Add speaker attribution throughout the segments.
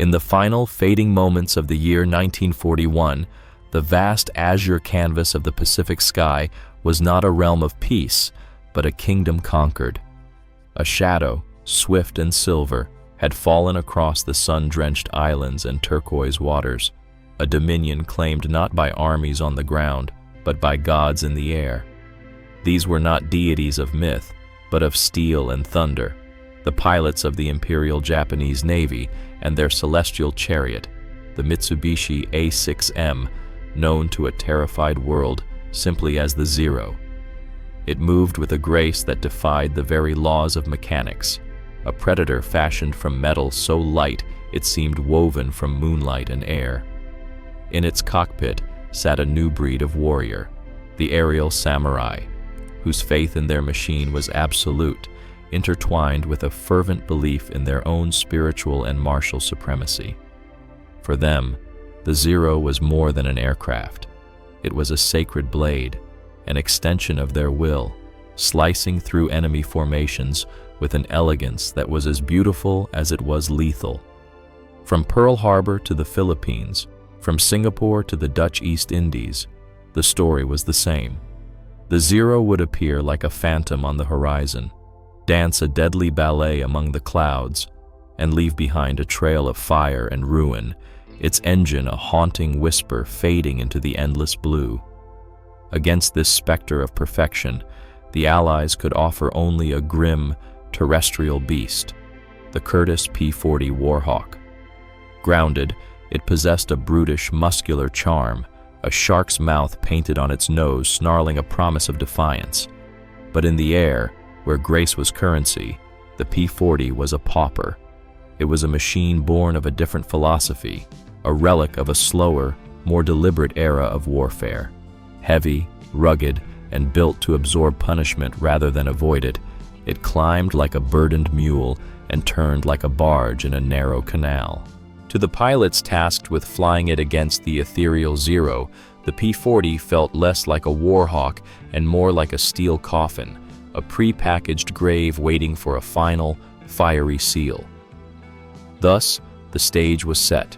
Speaker 1: In the final fading moments of the year 1941, the vast azure canvas of the Pacific sky was not a realm of peace, but a kingdom conquered. A shadow, swift and silver, had fallen across the sun-drenched islands and turquoise waters, a dominion claimed not by armies on the ground, but by gods in the air. These were not deities of myth, but of steel and thunder, the pilots of the Imperial Japanese Navy and their celestial chariot, the Mitsubishi A6M, known to a terrified world simply as the Zero. It moved with a grace that defied the very laws of mechanics, a predator fashioned from metal so light it seemed woven from moonlight and air. In its cockpit sat a new breed of warrior, the aerial samurai, whose faith in their machine was absolute, intertwined with a fervent belief in their own spiritual and martial supremacy. For them, the Zero was more than an aircraft. It was a sacred blade, an extension of their will, slicing through enemy formations with an elegance that was as beautiful as it was lethal. From Pearl Harbor to the Philippines, from Singapore to the Dutch East Indies, the story was the same. The Zero would appear like a phantom on the horizon, dance a deadly ballet among the clouds, and leave behind a trail of fire and ruin, its engine a haunting whisper fading into the endless blue. Against this specter of perfection, the Allies could offer only a grim, terrestrial beast, the Curtiss P-40 Warhawk. Grounded, it possessed a brutish, muscular charm, a shark's mouth painted on its nose snarling a promise of defiance. But in the air, where grace was currency, the P-40 was a pauper. It was a machine born of a different philosophy, a relic of a slower, more deliberate era of warfare. Heavy, rugged, and built to absorb punishment rather than avoid it, it climbed like a burdened mule and turned like a barge in a narrow canal. To the pilots tasked with flying it against the ethereal Zero, the P-40 felt less like a Warhawk and more like a steel coffin, a pre-packaged grave waiting for a final, fiery seal. Thus, the stage was set.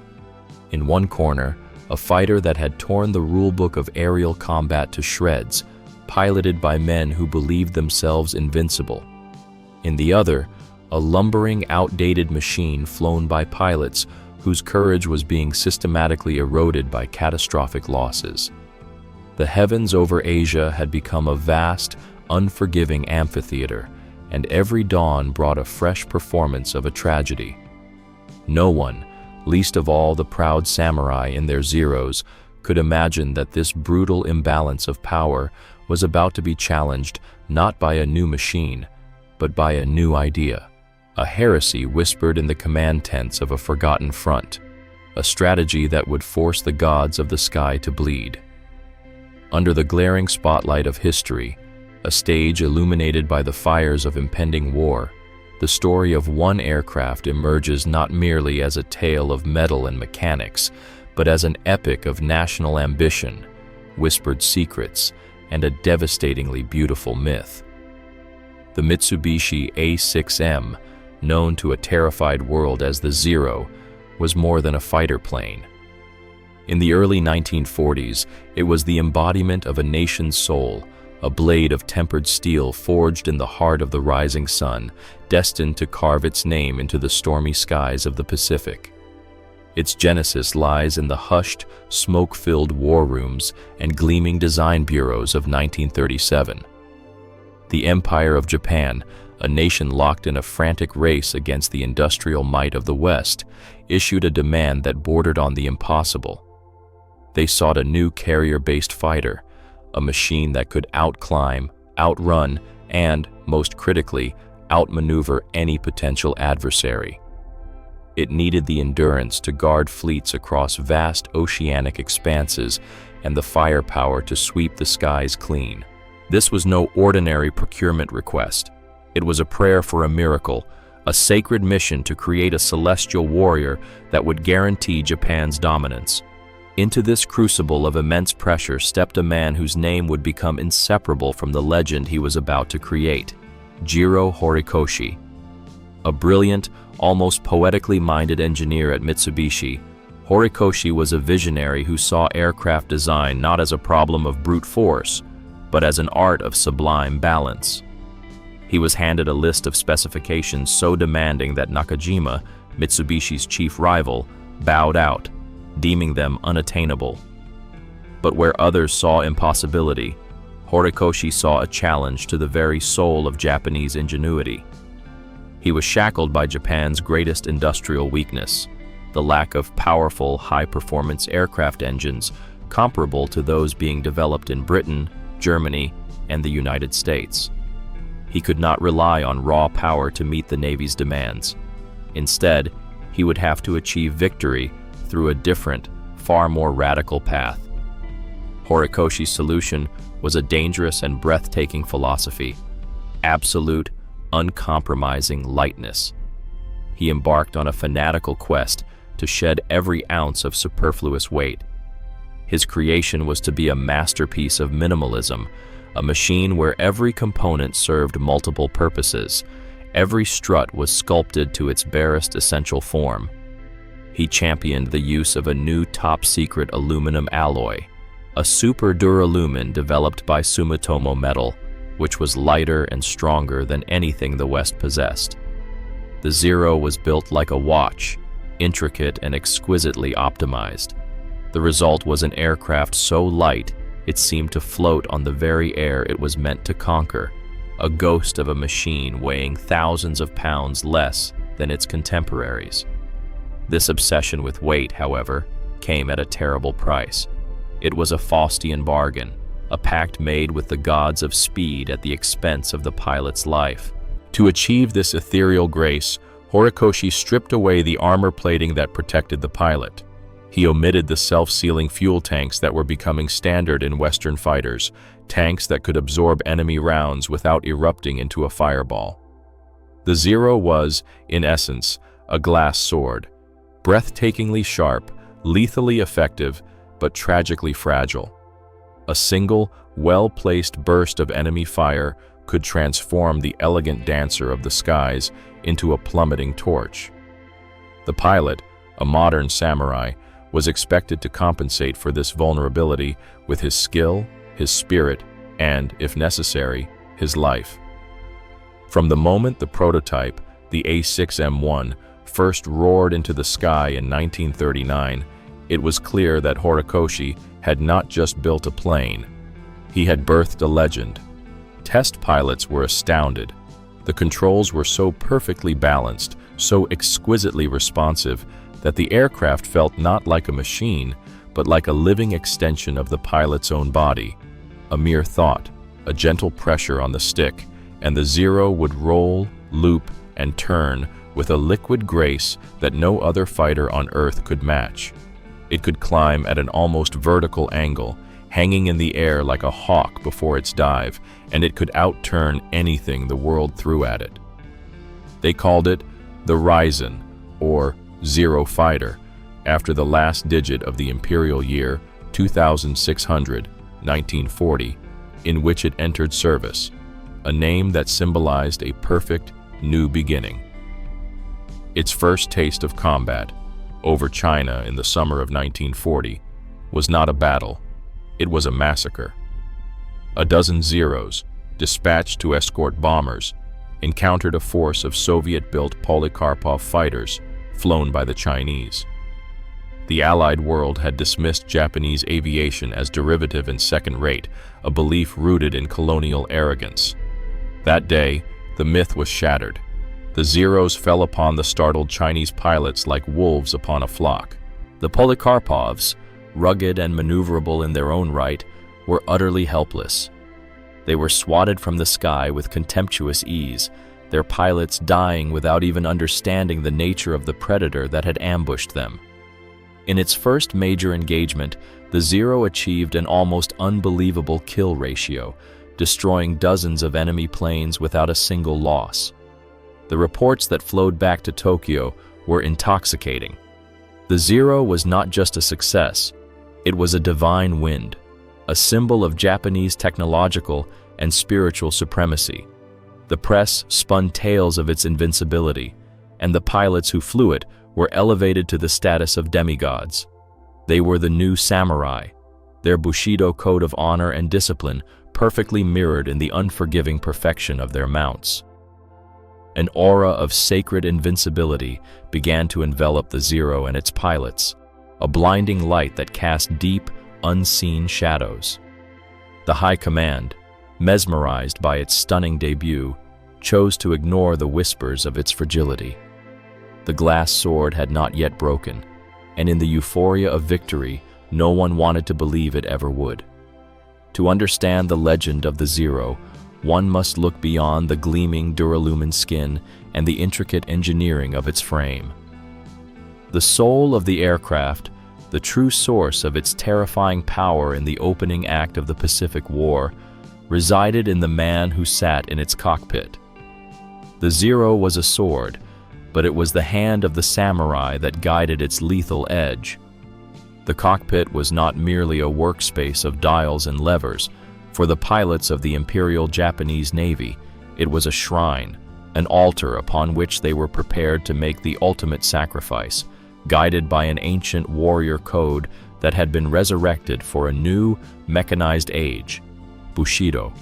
Speaker 1: In one corner, a fighter that had torn the rulebook of aerial combat to shreds, piloted by men who believed themselves invincible. In the other, a lumbering, outdated machine flown by pilots whose courage was being systematically eroded by catastrophic losses. The heavens over Asia had become a vast, unforgiving amphitheater, and every dawn brought a fresh performance of a tragedy. No one, least of all the proud samurai in their Zeros, could imagine that this brutal imbalance of power was about to be challenged not by a new machine, but by a new idea, a heresy whispered in the command tents of a forgotten front, a strategy that would force the gods of the sky to bleed. Under the glaring spotlight of history, a stage illuminated by the fires of impending war, the story of one aircraft emerges not merely as a tale of metal and mechanics, but as an epic of national ambition, whispered secrets, and a devastatingly beautiful myth. The Mitsubishi A6M, known to a terrified world as the Zero, was more than a fighter plane. In the early 1940s, it was the embodiment of a nation's soul, a blade of tempered steel forged in the heart of the rising sun, destined to carve its name into the stormy skies of the Pacific. Its genesis lies in the hushed, smoke-filled war rooms and gleaming design bureaus of 1937. The Empire of Japan, a nation locked in a frantic race against the industrial might of the West, issued a demand that bordered on the impossible. They sought a new carrier-based fighter, a machine that could outclimb, outrun, and, most critically, outmaneuver any potential adversary. It needed the endurance to guard fleets across vast oceanic expanses and the firepower to sweep the skies clean. This was no ordinary procurement request. It was a prayer for a miracle, a sacred mission to create a celestial warrior that would guarantee Japan's dominance. Into this crucible of immense pressure stepped a man whose name would become inseparable from the legend he was about to create, Jiro Horikoshi. A brilliant, almost poetically minded engineer at Mitsubishi, Horikoshi was a visionary who saw aircraft design not as a problem of brute force, but as an art of sublime balance. He was handed a list of specifications so demanding that Nakajima, Mitsubishi's chief rival, bowed out, deeming them unattainable. But where others saw impossibility, Horikoshi saw a challenge to the very soul of Japanese ingenuity. He was shackled by Japan's greatest industrial weakness, the lack of powerful, high-performance aircraft engines comparable to those being developed in Britain, Germany, and the United States. He could not rely on raw power to meet the Navy's demands. Instead, he would have to achieve victory through a different, far more radical path. Horikoshi's solution was a dangerous and breathtaking philosophy: absolute, uncompromising lightness. He embarked on a fanatical quest to shed every ounce of superfluous weight. His creation was to be a masterpiece of minimalism, a machine where every component served multiple purposes. Every strut was sculpted to its barest essential form. He championed the use of a new top-secret aluminum alloy, a super duralumin developed by Sumitomo Metal, which was lighter and stronger than anything the West possessed. The Zero was built like a watch, intricate and exquisitely optimized. The result was an aircraft so light it seemed to float on the very air it was meant to conquer, a ghost of a machine weighing thousands of pounds less than its contemporaries. This obsession with weight, however, came at a terrible price. It was a Faustian bargain, a pact made with the gods of speed at the expense of the pilot's life. To achieve this ethereal grace, Horikoshi stripped away the armor plating that protected the pilot. He omitted the self-sealing fuel tanks that were becoming standard in Western fighters, tanks that could absorb enemy rounds without erupting into a fireball. The Zero was, in essence, a glass sword, breathtakingly sharp, lethally effective, but tragically fragile. A single, well-placed burst of enemy fire could transform the elegant dancer of the skies into a plummeting torch. The pilot, a modern samurai, was expected to compensate for this vulnerability with his skill, his spirit, and, if necessary, his life. From the moment the prototype, the A6M1, first roared into the sky in 1939, it was clear that Horikoshi had not just built a plane. He had birthed a legend. Test pilots were astounded. The controls were so perfectly balanced, so exquisitely responsive, that the aircraft felt not like a machine, but like a living extension of the pilot's own body. A mere thought, a gentle pressure on the stick, and the Zero would roll, loop, and turn with a liquid grace that no other fighter on Earth could match. It could climb at an almost vertical angle, hanging in the air like a hawk before its dive, and it could outturn anything the world threw at it. They called it the Ryzen, or Zero Fighter, after the last digit of the imperial year 2600, 1940, in which it entered service, a name that symbolized a perfect new beginning. Its first taste of combat, over China in the summer of 1940, was not a battle, it was a massacre. A dozen Zeros, dispatched to escort bombers, encountered a force of Soviet-built Polikarpov fighters flown by the Chinese. The Allied world had dismissed Japanese aviation as derivative and second-rate, a belief rooted in colonial arrogance. That day, the myth was shattered. The Zeros fell upon the startled Chinese pilots like wolves upon a flock. The Polikarpovs, rugged and maneuverable in their own right, were utterly helpless. They were swatted from the sky with contemptuous ease, their pilots dying without even understanding the nature of the predator that had ambushed them. In its first major engagement, the Zero achieved an almost unbelievable kill ratio, destroying dozens of enemy planes without a single loss. The reports that flowed back to Tokyo were intoxicating. The Zero was not just a success, it was a divine wind, a symbol of Japanese technological and spiritual supremacy. The press spun tales of its invincibility, and the pilots who flew it were elevated to the status of demigods. They were the new samurai, their Bushido code of honor and discipline perfectly mirrored in the unforgiving perfection of their mounts. An aura of sacred invincibility began to envelop the Zero and its pilots, a blinding light that cast deep, unseen shadows. The High Command, mesmerized by its stunning debut, chose to ignore the whispers of its fragility. The glass sword had not yet broken, and in the euphoria of victory, no one wanted to believe it ever would. To understand the legend of the Zero, one must look beyond the gleaming duralumin skin and the intricate engineering of its frame. The soul of the aircraft, the true source of its terrifying power in the opening act of the Pacific War, resided in the man who sat in its cockpit. The Zero was a sword, but it was the hand of the samurai that guided its lethal edge. The cockpit was not merely a workspace of dials and levers. For the pilots of the Imperial Japanese Navy, it was a shrine, an altar upon which they were prepared to make the ultimate sacrifice, guided by an ancient warrior code that had been resurrected for a new, mechanized age, Bushido.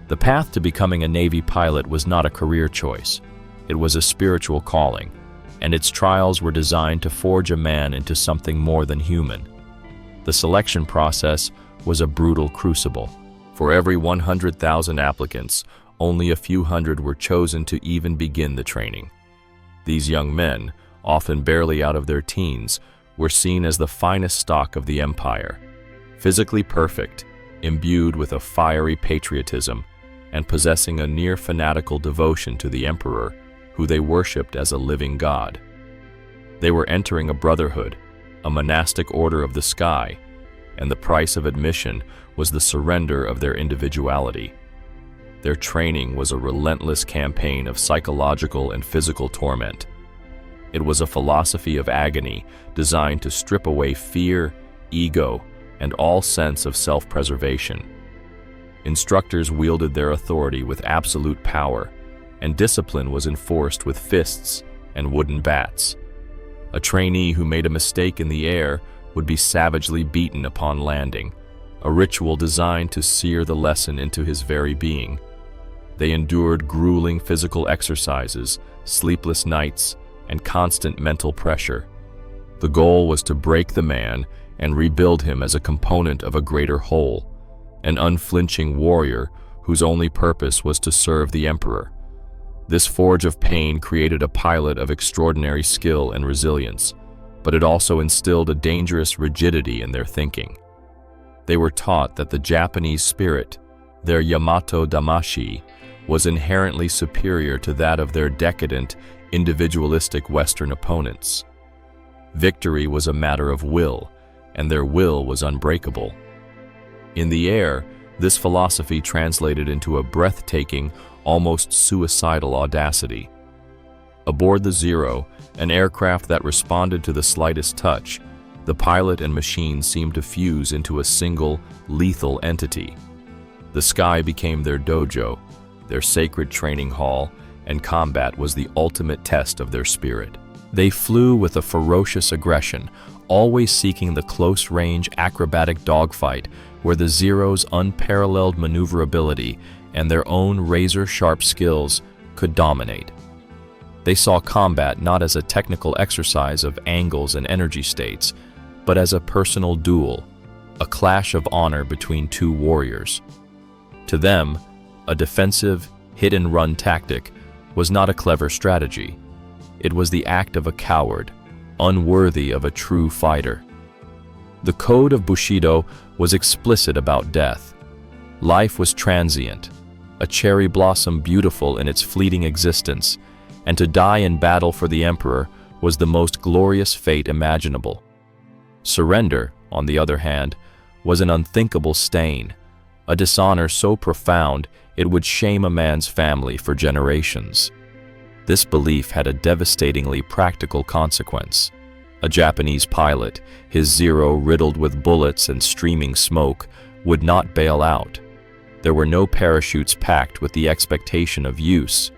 Speaker 1: The path to becoming a Navy pilot was not a career choice. It was a spiritual calling, and its trials were designed to forge a man into something more than human. The selection process was a brutal crucible. For every 100,000 applicants, only a few hundred were chosen to even begin the training. These young men, often barely out of their teens, were seen as the finest stock of the empire, physically perfect, imbued with a fiery patriotism, and possessing a near fanatical devotion to the emperor, who they worshipped as a living god. They were entering a brotherhood, a monastic order of the sky, and the price of admission was the surrender of their individuality. Their training was a relentless campaign of psychological and physical torment. It was a philosophy of agony designed to strip away fear, ego, and all sense of self-preservation. Instructors wielded their authority with absolute power, and discipline was enforced with fists and wooden bats. A trainee who made a mistake in the air would be savagely beaten upon landing, a ritual designed to sear the lesson into his very being. They endured grueling physical exercises, sleepless nights, and constant mental pressure. The goal was to break the man and rebuild him as a component of a greater whole, an unflinching warrior whose only purpose was to serve the emperor. This forge of pain created a pilot of extraordinary skill and resilience, but it also instilled a dangerous rigidity in their thinking. They were taught that the Japanese spirit, their Yamato Damashi, was inherently superior to that of their decadent, individualistic Western opponents. Victory was a matter of will, and their will was unbreakable. In the air, this philosophy translated into a breathtaking, almost suicidal audacity. Aboard the Zero, an aircraft that responded to the slightest touch, the pilot and machine seemed to fuse into a single, lethal entity. The sky became their dojo, their sacred training hall, and combat was the ultimate test of their spirit. They flew with a ferocious aggression, always seeking the close-range acrobatic dogfight where the Zero's unparalleled maneuverability and their own razor-sharp skills could dominate. They saw combat not as a technical exercise of angles and energy states, but as a personal duel, a clash of honor between two warriors. To them, a defensive, hit-and-run tactic was not a clever strategy. It was the act of a coward, unworthy of a true fighter. The code of Bushido was explicit about death. Life was transient, a cherry blossom beautiful in its fleeting existence, and to die in battle for the emperor was the most glorious fate imaginable. Surrender, on the other hand, was an unthinkable stain, a dishonor so profound it would shame a man's family for generations. This belief had a devastatingly practical consequence. A Japanese pilot, his Zero riddled with bullets and streaming smoke, would not bail out. There were no parachutes packed with the expectation of use,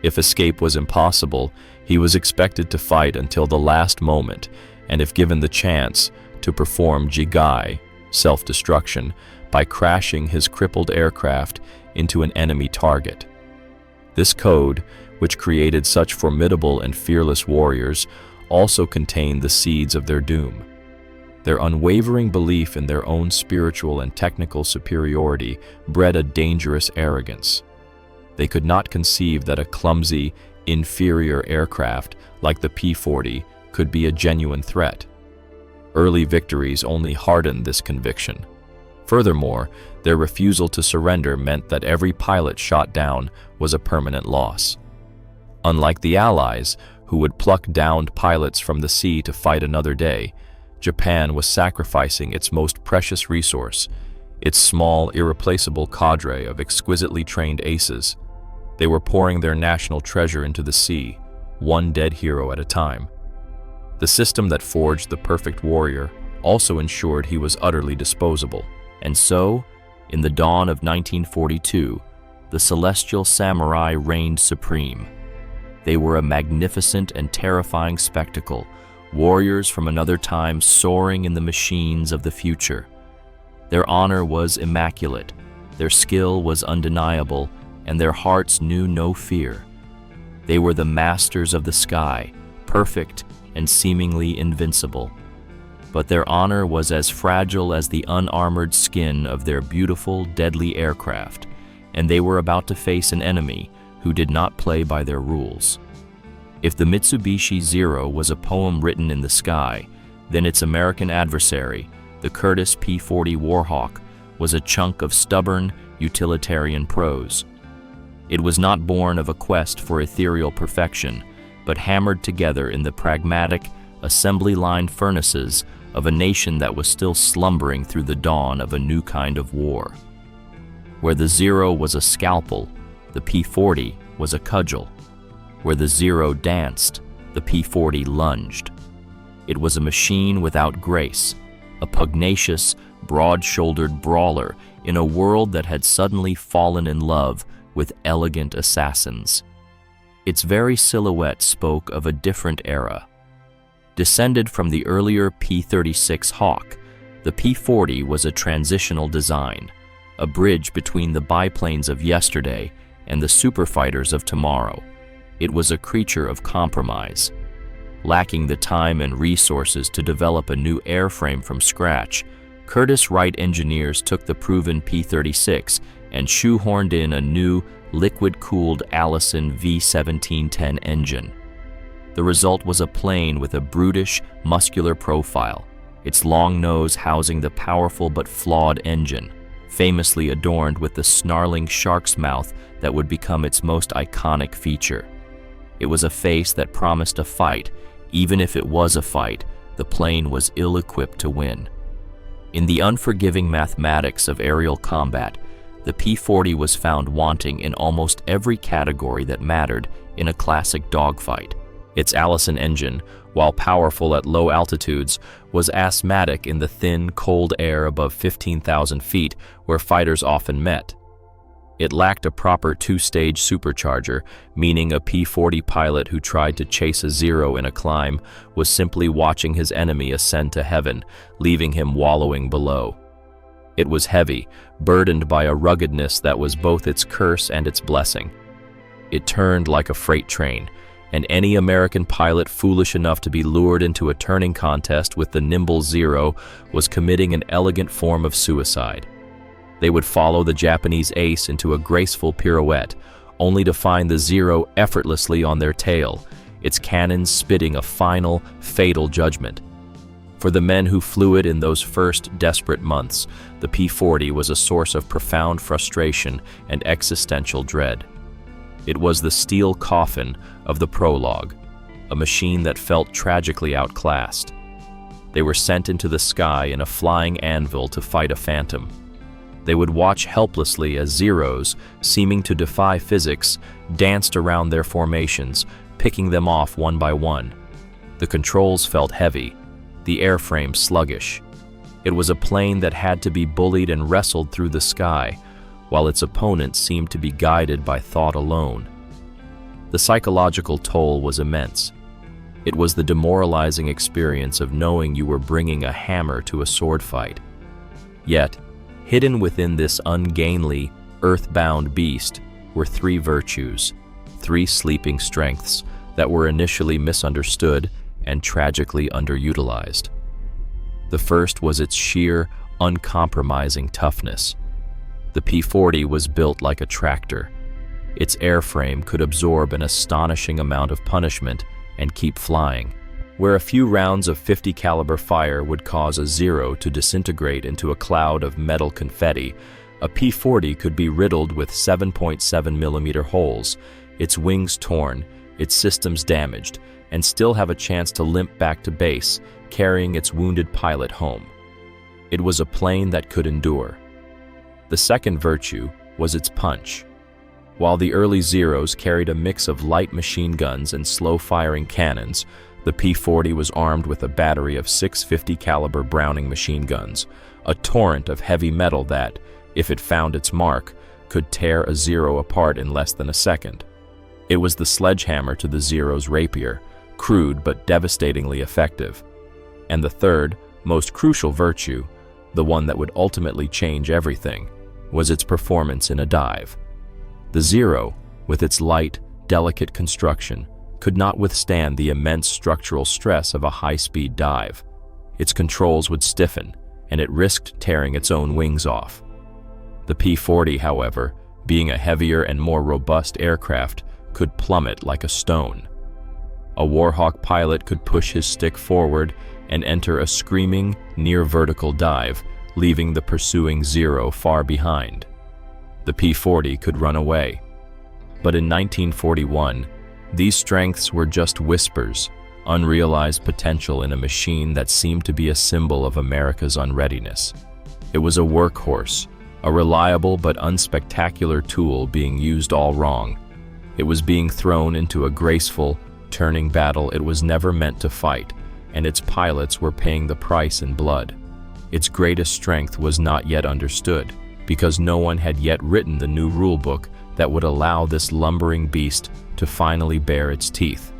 Speaker 1: If escape was impossible, he was expected to fight until the last moment, and if given the chance, to perform jigai, self-destruction, by crashing his crippled aircraft into an enemy target. This code, which created such formidable and fearless warriors, also contained the seeds of their doom. Their unwavering belief in their own spiritual and technical superiority bred a dangerous arrogance. They could not conceive that a clumsy, inferior aircraft like the P-40 could be a genuine threat. Early victories only hardened this conviction. Furthermore, their refusal to surrender meant that every pilot shot down was a permanent loss. Unlike the Allies, who would pluck downed pilots from the sea to fight another day, Japan was sacrificing its most precious resource, its small, irreplaceable cadre of exquisitely trained aces. They were pouring their national treasure into the sea, one dead hero at a time. The system that forged the perfect warrior also ensured he was utterly disposable. And so, in the dawn of 1942, the celestial samurai reigned supreme. They were a magnificent and terrifying spectacle, warriors from another time soaring in the machines of the future. Their honor was immaculate, their skill was undeniable, and their hearts knew no fear. They were the masters of the sky, perfect and seemingly invincible. But their honor was as fragile as the unarmored skin of their beautiful, deadly aircraft, and they were about to face an enemy who did not play by their rules. If the Mitsubishi Zero was a poem written in the sky, then its American adversary, the Curtiss P-40 Warhawk, was a chunk of stubborn, utilitarian prose. It was not born of a quest for ethereal perfection, but hammered together in the pragmatic, assembly-line furnaces of a nation that was still slumbering through the dawn of a new kind of war. Where the Zero was a scalpel, the P-40 was a cudgel. Where the Zero danced, the P-40 lunged. It was a machine without grace, a pugnacious, broad-shouldered brawler in a world that had suddenly fallen in love with elegant assassins. Its very silhouette spoke of a different era. Descended from the earlier P-36 Hawk, the P-40 was a transitional design, a bridge between the biplanes of yesterday and the superfighters of tomorrow. It was a creature of compromise. Lacking the time and resources to develop a new airframe from scratch, Curtiss-Wright engineers took the proven P-36 and shoehorned in a new, liquid-cooled Allison V1710 engine. The result was a plane with a brutish, muscular profile, its long nose housing the powerful but flawed engine, famously adorned with the snarling shark's mouth that would become its most iconic feature. It was a face that promised a fight. Even if it was a fight, the plane was ill-equipped to win. In the unforgiving mathematics of aerial combat, the P-40 was found wanting in almost every category that mattered in a classic dogfight. Its Allison engine, while powerful at low altitudes, was asthmatic in the thin, cold air above 15,000 feet where fighters often met. It lacked a proper two-stage supercharger, meaning a P-40 pilot who tried to chase a Zero in a climb was simply watching his enemy ascend to heaven, leaving him wallowing below. It was heavy, burdened by a ruggedness that was both its curse and its blessing. It turned like a freight train, and any American pilot foolish enough to be lured into a turning contest with the nimble Zero was committing an elegant form of suicide. They would follow the Japanese ace into a graceful pirouette, only to find the Zero effortlessly on their tail, its cannons spitting a final, fatal judgment. For the men who flew it in those first desperate months, the P-40 was a source of profound frustration and existential dread. It was the steel coffin of the prologue, a machine that felt tragically outclassed. They were sent into the sky in a flying anvil to fight a phantom. They would watch helplessly as Zeros, seeming to defy physics, danced around their formations, picking them off one by one. The controls felt heavy, the airframe sluggish. It was a plane that had to be bullied and wrestled through the sky, while its opponent seemed to be guided by thought alone. The psychological toll was immense. It was the demoralizing experience of knowing you were bringing a hammer to a sword fight. Yet, hidden within this ungainly, earthbound beast were three virtues, three sleeping strengths that were initially misunderstood and tragically underutilized. The first was its sheer, uncompromising toughness. The P-40 was built like a tractor. Its airframe could absorb an astonishing amount of punishment and keep flying. Where a few rounds of .50 caliber fire would cause a Zero to disintegrate into a cloud of metal confetti, a P-40 could be riddled with 7.7 millimeter holes, its wings torn, its systems damaged, and still have a chance to limp back to base, carrying its wounded pilot home. It was a plane that could endure. The second virtue was its punch. While the early Zeros carried a mix of light machine guns and slow-firing cannons, the P-40 was armed with a battery of 6.50 caliber Browning machine guns, a torrent of heavy metal that, if it found its mark, could tear a Zero apart in less than a second. It was the sledgehammer to the Zero's rapier, crude but devastatingly effective. And the third, most crucial virtue, the one that would ultimately change everything, was its performance in a dive. The Zero, with its light, delicate construction, could not withstand the immense structural stress of a high-speed dive. Its controls would stiffen, and it risked tearing its own wings off. The P-40, however, being a heavier and more robust aircraft, could plummet like a stone. A Warhawk pilot could push his stick forward and enter a screaming, near-vertical dive, leaving the pursuing Zero far behind. The P-40 could run away. But in 1941, these strengths were just whispers, unrealized potential in a machine that seemed to be a symbol of America's unreadiness. It was a workhorse, a reliable but unspectacular tool being used all wrong. It was being thrown into a graceful, turning battle it was never meant to fight, and its pilots were paying the price in blood. Its greatest strength was not yet understood, because no one had yet written the new rulebook that would allow this lumbering beast to finally bare its teeth.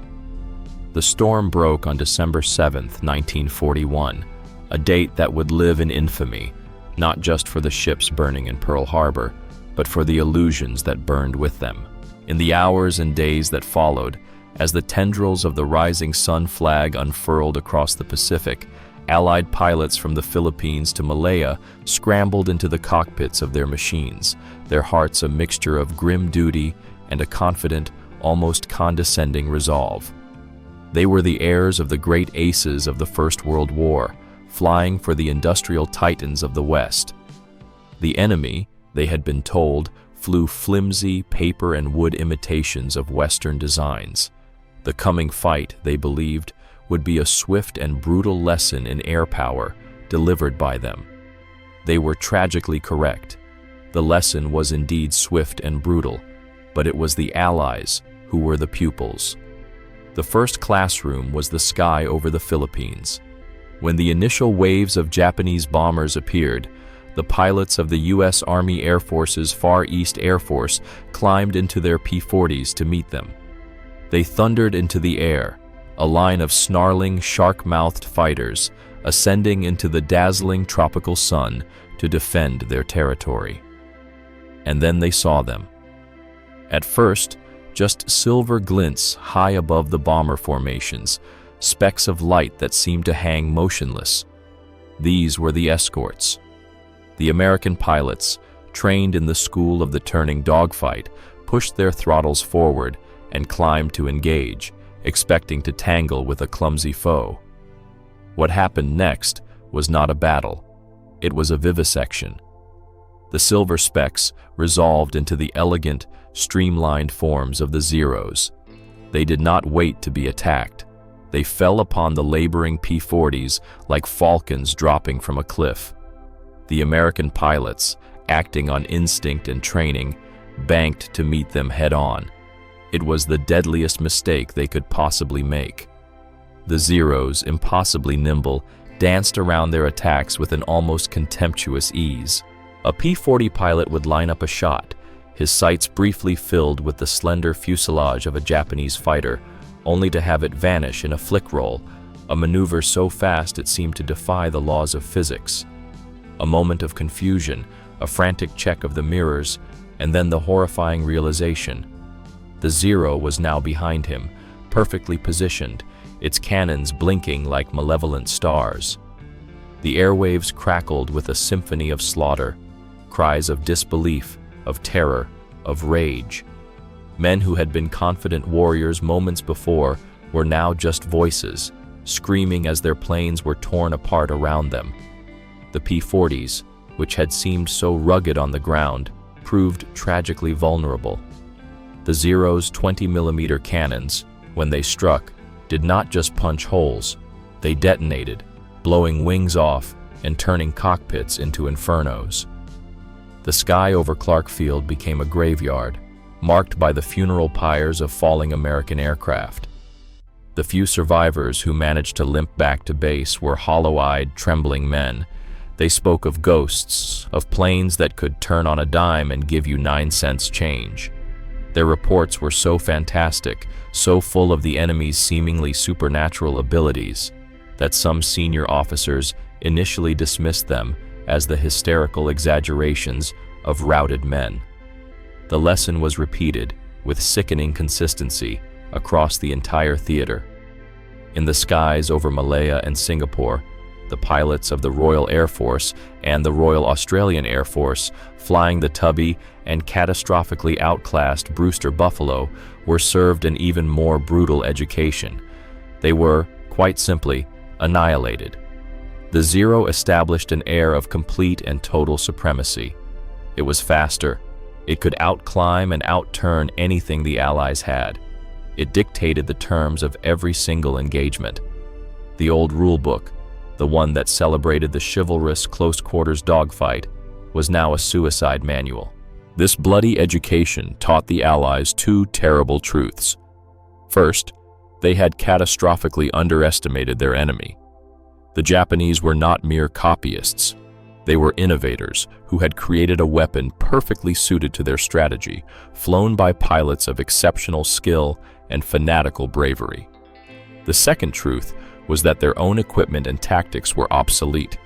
Speaker 1: The storm broke on December 7, 1941, a date that would live in infamy, not just for the ships burning in Pearl Harbor, but for the illusions that burned with them. In the hours and days that followed, as the tendrils of the rising sun flag unfurled across the Pacific, Allied pilots from the Philippines to Malaya scrambled into the cockpits of their machines, their hearts a mixture of grim duty and a confident, almost condescending resolve. They were the heirs of the great aces of the First World War, flying for the industrial titans of the West. The enemy, they had been told, flew flimsy paper and wood imitations of Western designs. The coming fight, they believed, would be a swift and brutal lesson in air power delivered by them. They were tragically correct. The lesson was indeed swift and brutal, but it was the Allies who were the pupils. The first classroom was the sky over the Philippines. When the initial waves of Japanese bombers appeared, the pilots of the U.S. Army Air Force's Far East Air Force climbed into their P-40s to meet them. They thundered into the air, a line of snarling, shark-mouthed fighters ascending into the dazzling tropical sun to defend their territory. And then they saw them. At first, just silver glints high above the bomber formations, specks of light that seemed to hang motionless. These were the escorts. The American pilots, trained in the school of the turning dogfight, pushed their throttles forward and climbed to engage, expecting to tangle with a clumsy foe. What happened next was not a battle. It was a vivisection. The silver specks resolved into the elegant, streamlined forms of the Zeros. They did not wait to be attacked. They fell upon the laboring P-40s like falcons dropping from a cliff. The American pilots, acting on instinct and training, banked to meet them head-on. It was the deadliest mistake they could possibly make. The Zeros, impossibly nimble, danced around their attacks with an almost contemptuous ease. A P-40 pilot would line up a shot, his sights briefly filled with the slender fuselage of a Japanese fighter, only to have it vanish in a flick roll, a maneuver so fast it seemed to defy the laws of physics. A moment of confusion, a frantic check of the mirrors, and then the horrifying realization. The Zero was now behind him, perfectly positioned, its cannons blinking like malevolent stars. The airwaves crackled with a symphony of slaughter, cries of disbelief, of terror, of rage. Men who had been confident warriors moments before were now just voices, screaming as their planes were torn apart around them. The P-40s, which had seemed so rugged on the ground, proved tragically vulnerable. The Zero's 20mm cannons, when they struck, did not just punch holes, they detonated, blowing wings off and turning cockpits into infernos. The sky over Clark Field became a graveyard, marked by the funeral pyres of falling American aircraft. The few survivors who managed to limp back to base were hollow-eyed, trembling men. They spoke of ghosts, of planes that could turn on a dime and give you 9-cents change. Their reports were so fantastic, so full of the enemy's seemingly supernatural abilities, that some senior officers initially dismissed them as the hysterical exaggerations of routed men. The lesson was repeated with sickening consistency across the entire theater. In the skies over Malaya and Singapore, the pilots of the Royal Air Force and the Royal Australian Air Force, flying the Tubby and catastrophically outclassed Brewster Buffalo, were served an even more brutal education. They were, quite simply, annihilated. The Zero established an air of complete and total supremacy. It was faster. It could outclimb and outturn anything the Allies had. It dictated the terms of every single engagement. The old rulebook, the one that celebrated the chivalrous close-quarters dogfight, was now a suicide manual. This bloody education taught the Allies two terrible truths. First, they had catastrophically underestimated their enemy. The Japanese were not mere copyists. They were innovators who had created a weapon perfectly suited to their strategy, flown by pilots of exceptional skill and fanatical bravery. The second truth was that their own equipment and tactics were obsolete.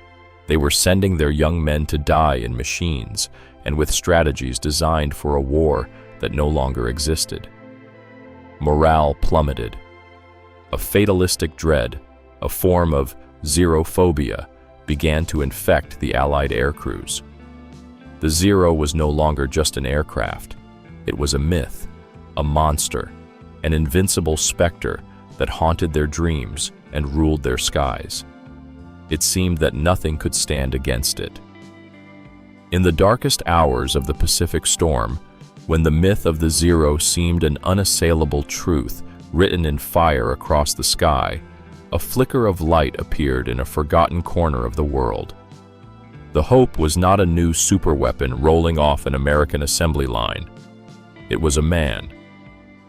Speaker 1: They were sending their young men to die in machines and with strategies designed for a war that no longer existed. Morale plummeted. A fatalistic dread, a form of zerophobia, began to infect the Allied air crews. The Zero was no longer just an aircraft. It was a myth, a monster, an invincible specter that haunted their dreams and ruled their skies. It seemed that nothing could stand against it. In the darkest hours of the Pacific Storm, when the myth of the Zero seemed an unassailable truth written in fire across the sky, a flicker of light appeared in a forgotten corner of the world. The hope was not a new superweapon rolling off an American assembly line. It was a man,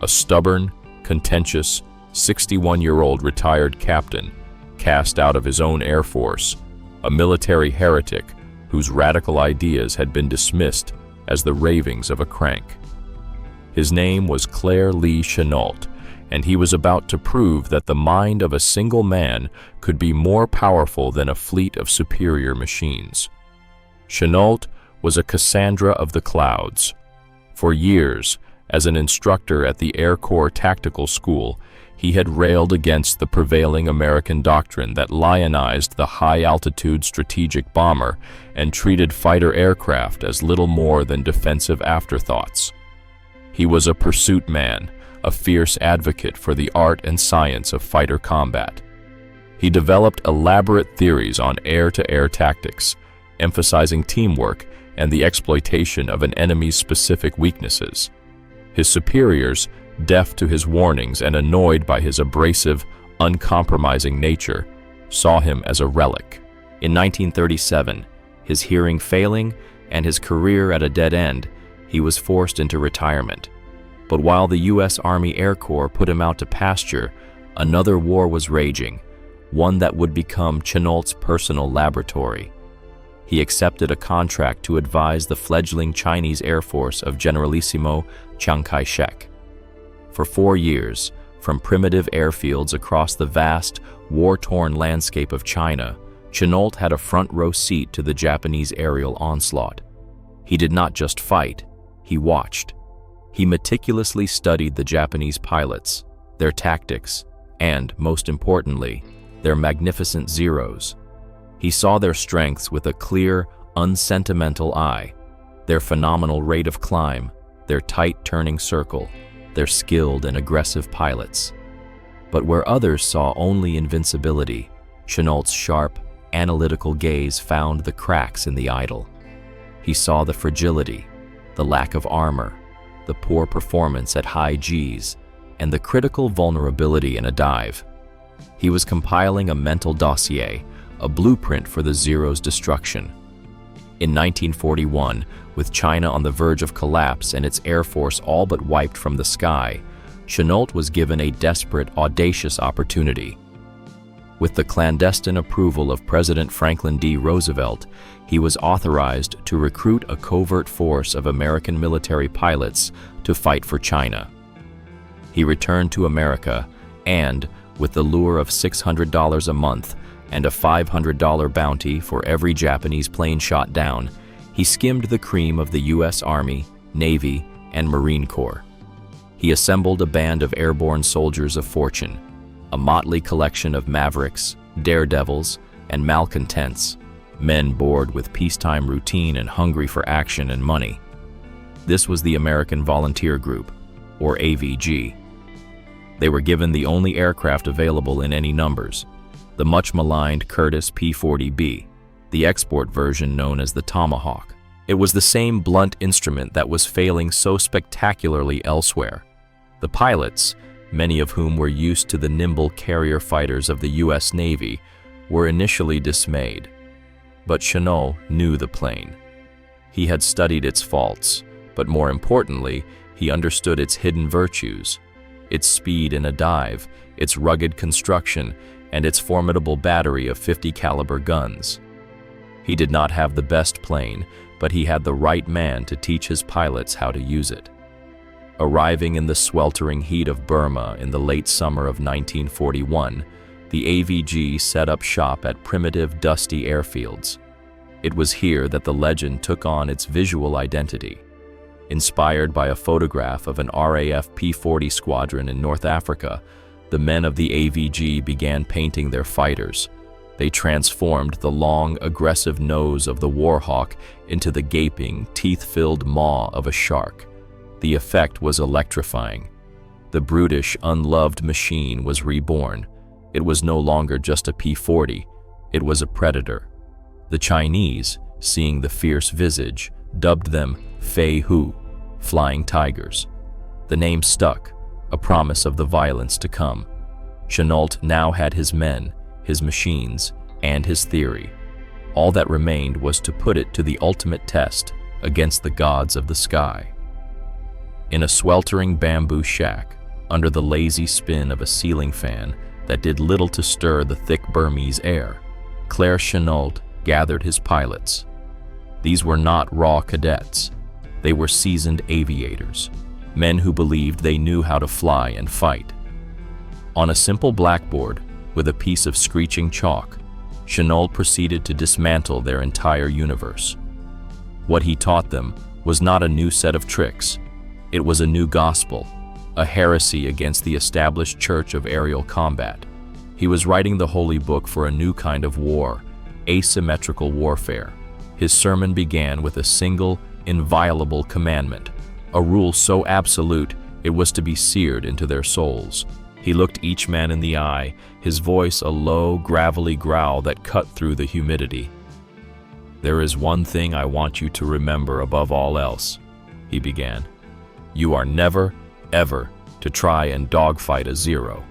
Speaker 1: a stubborn, contentious, 61-year-old retired captain, cast out of his own Air Force, a military heretic whose radical ideas had been dismissed as the ravings of a crank. His name was Claire Lee Chennault, and he was about to prove that the mind of a single man could be more powerful than a fleet of superior machines. Chennault was a Cassandra of the clouds. For years, as an instructor at the Air Corps Tactical School, he had railed against the prevailing American doctrine that lionized the high-altitude strategic bomber and treated fighter aircraft as little more than defensive afterthoughts. He was a pursuit man, a fierce advocate for the art and science of fighter combat. He developed elaborate theories on air-to-air tactics, emphasizing teamwork and the exploitation of an enemy's specific weaknesses. His superiors, deaf to his warnings and annoyed by his abrasive, uncompromising nature, saw him as a relic. In 1937, his hearing failing and his career at a dead end, he was forced into retirement. But while the U.S. Army Air Corps put him out to pasture, another war was raging, one that would become Chennault's personal laboratory. He accepted a contract to advise the fledgling Chinese Air Force of Generalissimo Chiang Kai-shek. For 4 years, from primitive airfields across the vast, war-torn landscape of China, Chennault had a front-row seat to the Japanese aerial onslaught. He did not just fight, he watched. He meticulously studied the Japanese pilots, their tactics, and, most importantly, their magnificent Zeros. He saw their strengths with a clear, unsentimental eye, their phenomenal rate of climb, their tight turning circle, their skilled and aggressive pilots. But where others saw only invincibility, Chennault's sharp, analytical gaze found the cracks in the idol. He saw the fragility, the lack of armor, the poor performance at high Gs, and the critical vulnerability in a dive. He was compiling a mental dossier, a blueprint for the Zero's destruction. In 1941, with China on the verge of collapse and its air force all but wiped from the sky, Chennault was given a desperate, audacious opportunity. With the clandestine approval of President Franklin D. Roosevelt, he was authorized to recruit a covert force of American military pilots to fight for China. He returned to America and, with the lure of $600 a month and a $500 bounty for every Japanese plane shot down, he skimmed the cream of the U.S. Army, Navy, and Marine Corps. He assembled a band of airborne soldiers of fortune, a motley collection of mavericks, daredevils, and malcontents, men bored with peacetime routine and hungry for action and money. This was the American Volunteer Group, or AVG. They were given the only aircraft available in any numbers, the much-maligned Curtiss P-40B, the export version known as the Tomahawk. It was the same blunt instrument that was failing so spectacularly elsewhere. The pilots, many of whom were used to the nimble carrier fighters of the U.S. Navy, were initially dismayed. But Chennault knew the plane. He had studied its faults, but more importantly, he understood its hidden virtues, its speed in a dive, its rugged construction, and its formidable battery of 50 caliber guns. He did not have the best plane, but he had the right man to teach his pilots how to use it. Arriving in the sweltering heat of Burma in the late summer of 1941, the AVG set up shop at primitive, dusty airfields. It was here that the legend took on its visual identity. Inspired by a photograph of an RAF P-40 squadron in North Africa, the men of the AVG began painting their fighters. They transformed the long, aggressive nose of the Warhawk into the gaping, teeth-filled maw of a shark. The effect was electrifying. The brutish, unloved machine was reborn. It was no longer just a P-40, it was a predator. The Chinese, seeing the fierce visage, dubbed them Fei Hu, flying tigers. The name stuck, a promise of the violence to come. Chennault now had his men, his machines, and his theory. All that remained was to put it to the ultimate test against the gods of the sky. In a sweltering bamboo shack, under the lazy spin of a ceiling fan that did little to stir the thick Burmese air, Claire Chennault gathered his pilots. These were not raw cadets. They were seasoned aviators, men who believed they knew how to fly and fight. On a simple blackboard, with a piece of screeching chalk, Chennault proceeded to dismantle their entire universe. What he taught them was not a new set of tricks. It was a new gospel, a heresy against the established church of aerial combat. He was writing the holy book for a new kind of war, asymmetrical warfare. His sermon began with a single, inviolable commandment, a rule so absolute it was to be seared into their souls. He looked each man in the eye, his voice a low, gravelly growl that cut through the humidity. "There is one thing I want you to remember above all else," he began. "You are never, ever to try and dogfight a Zero."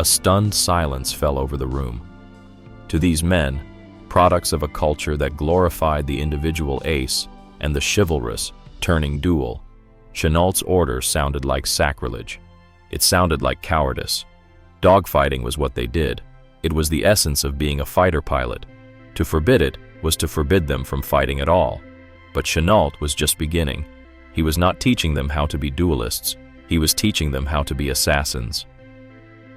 Speaker 1: A stunned silence fell over the room. To these men, products of a culture that glorified the individual ace and the chivalrous, turning duel, Chennault's order sounded like sacrilege. It sounded like cowardice. Dogfighting was what they did. It was the essence of being a fighter pilot. To forbid it was to forbid them from fighting at all. But Chennault was just beginning. He was not teaching them how to be duelists. He was teaching them how to be assassins.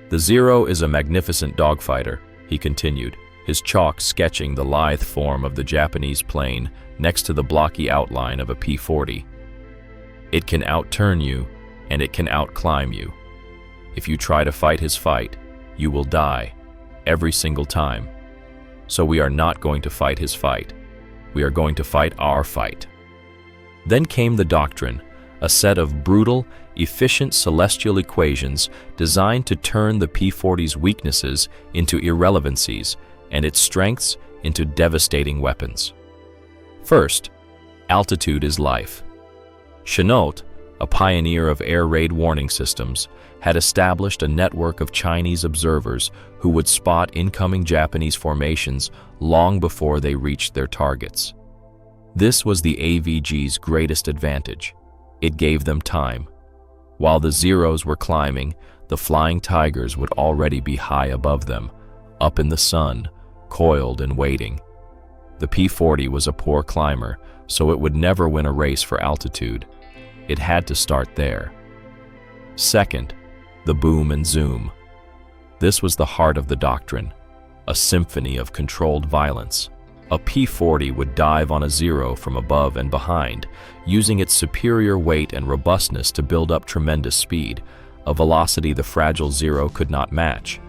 Speaker 1: "The Zero is a magnificent dogfighter," he continued, his chalk sketching the lithe form of the Japanese plane next to the blocky outline of a P-40. "It can outturn you, and it can outclimb you. If you try to fight his fight, you will die, every single time. So we are not going to fight his fight. We are going to fight our fight." Then came the doctrine, a set of brutal, efficient celestial equations designed to turn the P-40's weaknesses into irrelevancies and its strengths into devastating weapons. First, altitude is life. Chennault, a pioneer of air raid warning systems, had established a network of Chinese observers who would spot incoming Japanese formations long before they reached their targets. This was the AVG's greatest advantage. It gave them time. While the Zeros were climbing, the Flying Tigers would already be high above them, up in the sun, coiled and waiting. The P-40 was a poor climber, so it would never win a race for altitude. It had to start there. Second, the boom and zoom. This was the heart of the doctrine, a symphony of controlled violence. A P-40 would dive on a Zero from above and behind, using its superior weight and robustness to build up tremendous speed, a velocity the fragile Zero could not match.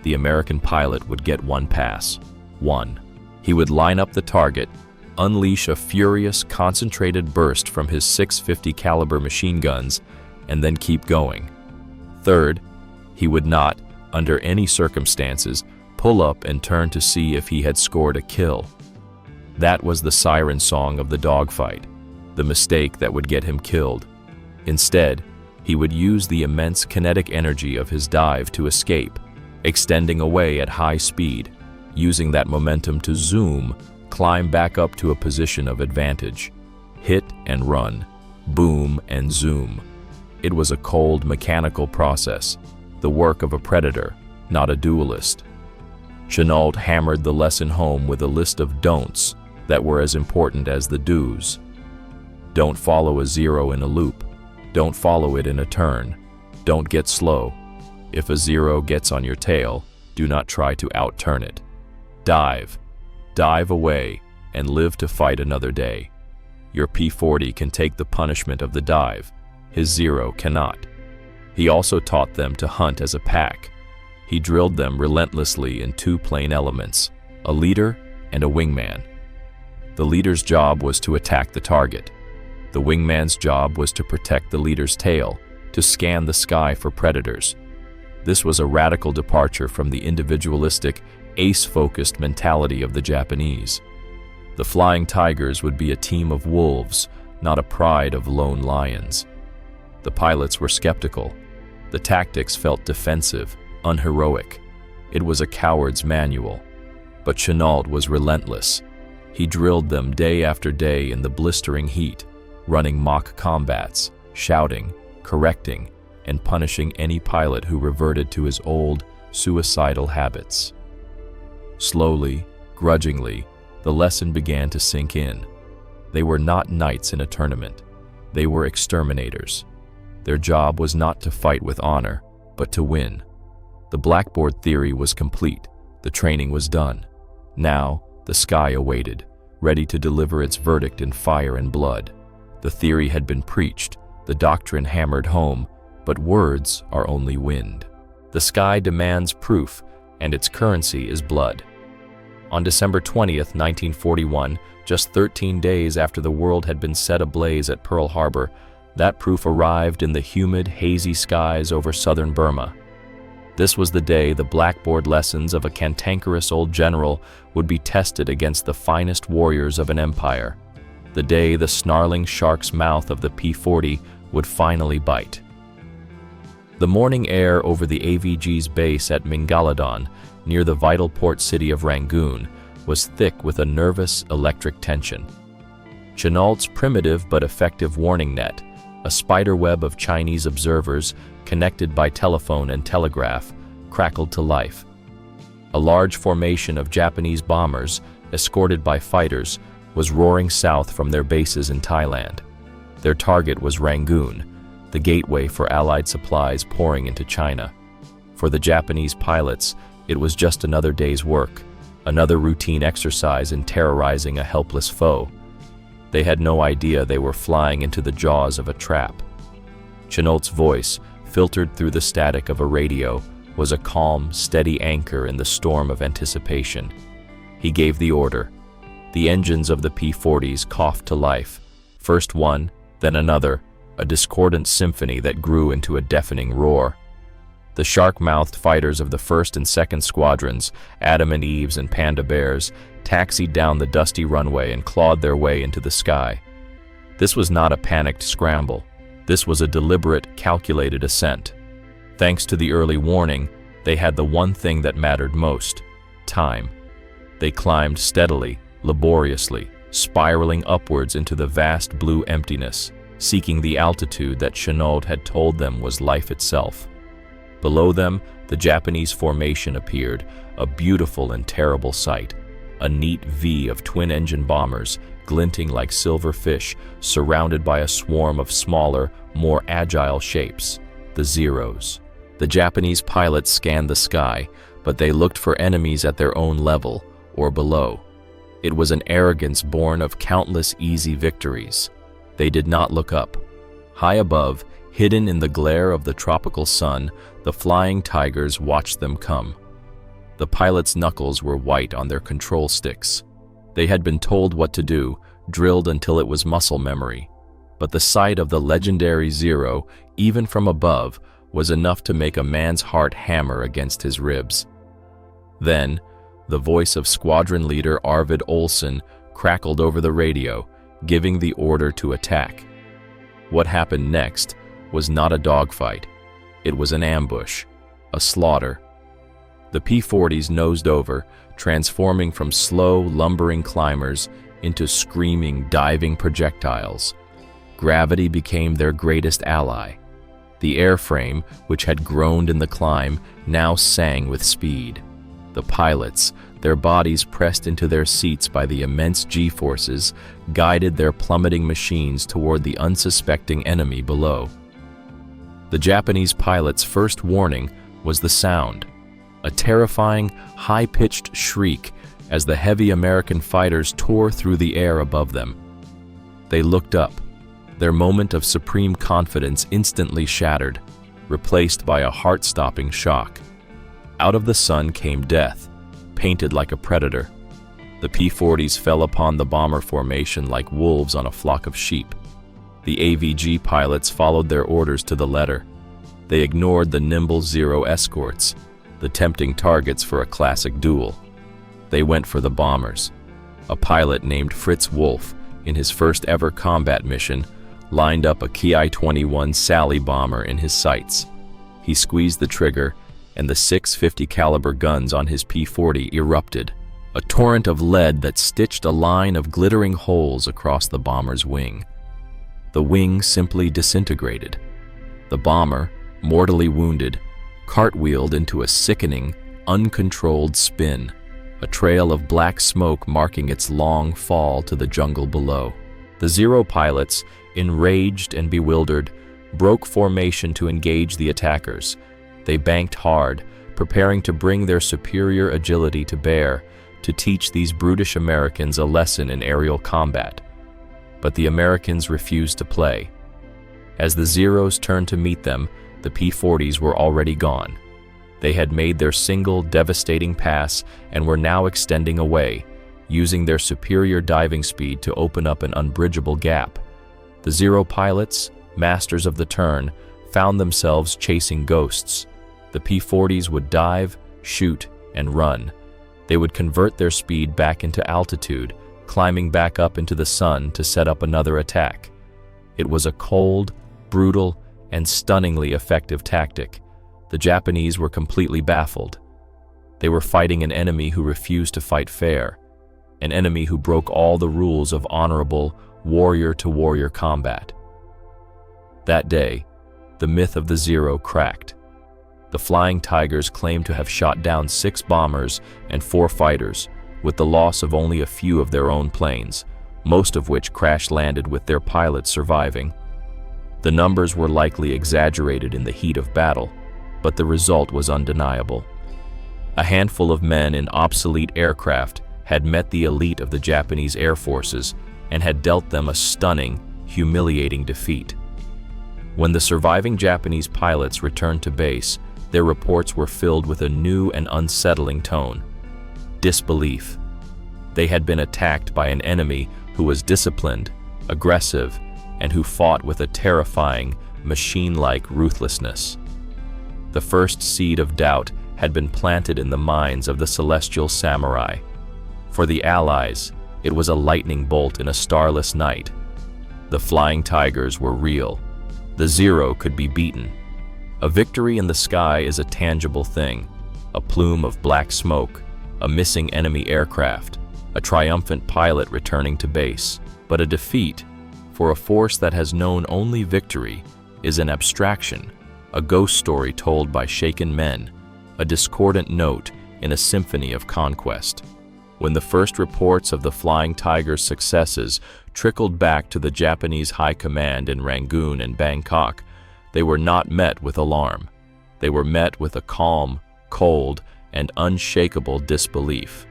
Speaker 1: The American pilot would get one pass. One. He would line up the target, unleash a furious, concentrated burst from his .650 caliber machine guns, and then keep going. Third, he would not, under any circumstances, pull up and turn to see if he had scored a kill. That was the siren song of the dogfight, the mistake that would get him killed. Instead, he would use the immense kinetic energy of his dive to escape, extending away at high speed, using that momentum to zoom, climb back up to a position of advantage. Hit and run, boom and zoom. It was a cold, mechanical process, the work of a predator, not a duelist. Chennault hammered the lesson home with a list of don'ts that were as important as the do's. Don't follow a Zero in a loop. Don't follow it in a turn. Don't get slow. If a Zero gets on your tail, do not try to outturn it. Dive. Dive away and live to fight another day. Your P-40 can take the punishment of the dive. His Zero cannot. He also taught them to hunt as a pack. He drilled them relentlessly in two plain elements, a leader and a wingman. The leader's job was to attack the target. The wingman's job was to protect the leader's tail, to scan the sky for predators. This was a radical departure from the individualistic, ace-focused mentality of the Japanese. The Flying Tigers would be a team of wolves, not a pride of lone lions. The pilots were skeptical. The tactics felt defensive, unheroic. It was a coward's manual. But Chennault was relentless. He drilled them day after day in the blistering heat, running mock combats, shouting, correcting, and punishing any pilot who reverted to his old, suicidal habits. Slowly, grudgingly, the lesson began to sink in. They were not knights in a tournament. They were exterminators. Their job was not to fight with honor, but to win. The blackboard theory was complete. The training was done. Now, the sky awaited, ready to deliver its verdict in fire and blood. The theory had been preached, the doctrine hammered home, but words are only wind. The sky demands proof, and its currency is blood. On December 20th, 1941, just 13 days after the world had been set ablaze at Pearl Harbor, that proof arrived in the humid, hazy skies over southern Burma. This was the day the blackboard lessons of a cantankerous old general would be tested against the finest warriors of an empire. The day the snarling shark's mouth of the P-40 would finally bite. The morning air over the AVG's base at Mingaladon, near the vital port city of Rangoon, was thick with a nervous electric tension. Chennault's primitive but effective warning net, a spiderweb of Chinese observers connected by telephone and telegraph, crackled to life. A large formation of Japanese bombers, escorted by fighters, was roaring south from their bases in Thailand. Their target was Rangoon, the gateway for Allied supplies pouring into China. For the Japanese pilots, it was just another day's work, another routine exercise in terrorizing a helpless foe. They had no idea they were flying into the jaws of a trap. Chennault's voice, filtered through the static of a radio, was a calm, steady anchor in the storm of anticipation. He gave the order. The engines of the P-40s coughed to life, first one, then another, a discordant symphony that grew into a deafening roar. The shark-mouthed fighters of the 1st and 2nd Squadrons, Adam and Eves and Panda Bears, taxied down the dusty runway and clawed their way into the sky. This was not a panicked scramble. This was a deliberate, calculated ascent. Thanks to the early warning, they had the one thing that mattered most: time. They climbed steadily, laboriously, spiraling upwards into the vast blue emptiness, seeking the altitude that Chennault had told them was life itself. Below them, the Japanese formation appeared, a beautiful and terrible sight. A neat V of twin-engine bombers, glinting like silver fish, surrounded by a swarm of smaller, more agile shapes, the Zeros. The Japanese pilots scanned the sky, but they looked for enemies at their own level, or below. It was an arrogance born of countless easy victories. They did not look up. High above, hidden in the glare of the tropical sun, the flying tigers watched them come. The pilots' knuckles were white on their control sticks. They had been told what to do, drilled until it was muscle memory. But the sight of the legendary Zero, even from above, was enough to make a man's heart hammer against his ribs. Then, the voice of squadron leader Arvid Olsen crackled over the radio, giving the order to attack. What happened next was not a dogfight. It was an ambush, a slaughter. The P-40s nosed over, transforming from slow, lumbering climbers into screaming, diving projectiles. Gravity became their greatest ally. The airframe, which had groaned in the climb, now sang with speed. The pilots, their bodies pressed into their seats by the immense G-forces, guided their plummeting machines toward the unsuspecting enemy below. The Japanese pilot's first warning was the sound, a terrifying, high-pitched shriek as the heavy American fighters tore through the air above them. They looked up, their moment of supreme confidence instantly shattered, replaced by a heart-stopping shock. Out of the sun came death, painted like a predator. The P-40s fell upon the bomber formation like wolves on a flock of sheep. The AVG pilots followed their orders to the letter. They ignored the nimble Zero escorts, the tempting targets for a classic duel. They went for the bombers. A pilot named Fritz Wolf, in his first ever combat mission, lined up a Ki-21 Sally bomber in his sights. He squeezed the trigger, and the 650 caliber guns on his P-40 erupted, a torrent of lead that stitched a line of glittering holes across the bomber's wing. The wing simply disintegrated. The bomber, mortally wounded, cartwheeled into a sickening, uncontrolled spin, a trail of black smoke marking its long fall to the jungle below. The Zero pilots, enraged and bewildered, broke formation to engage the attackers. They banked hard, preparing to bring their superior agility to bear, to teach these brutish Americans a lesson in aerial combat. But the Americans refused to play. As the Zeros turned to meet them, the P-40s were already gone. They had made their single devastating pass and were now extending away, using their superior diving speed to open up an unbridgeable gap. The Zero pilots, masters of the turn, found themselves chasing ghosts. The P-40s would dive, shoot, and run. They would convert their speed back into altitude, climbing back up into the sun to set up another attack. It was a cold, brutal, and stunningly effective tactic. The Japanese were completely baffled. They were fighting an enemy who refused to fight fair, an enemy who broke all the rules of honorable, warrior-to-warrior combat. That day, the myth of the Zero cracked. The Flying Tigers claimed to have shot down 6 bombers and 4 fighters, with the loss of only a few of their own planes, most of which crash-landed with their pilots surviving. The numbers were likely exaggerated in the heat of battle, but the result was undeniable. A handful of men in obsolete aircraft had met the elite of the Japanese Air Forces and had dealt them a stunning, humiliating defeat. When the surviving Japanese pilots returned to base, their reports were filled with a new and unsettling tone: disbelief. They had been attacked by an enemy who was disciplined, aggressive, and who fought with a terrifying, machine-like ruthlessness. The first seed of doubt had been planted in the minds of the celestial samurai. For the Allies, it was a lightning bolt in a starless night. The flying tigers were real. The Zero could be beaten. A victory in the sky is a tangible thing: a plume of black smoke, a missing enemy aircraft, a triumphant pilot returning to base. But a defeat, for a force that has known only victory, is an abstraction, a ghost story told by shaken men, a discordant note in a symphony of conquest. When the first reports of the Flying Tigers' successes trickled back to the Japanese High Command in Rangoon and Bangkok, they were not met with alarm. They were met with a calm, cold, and unshakable disbelief.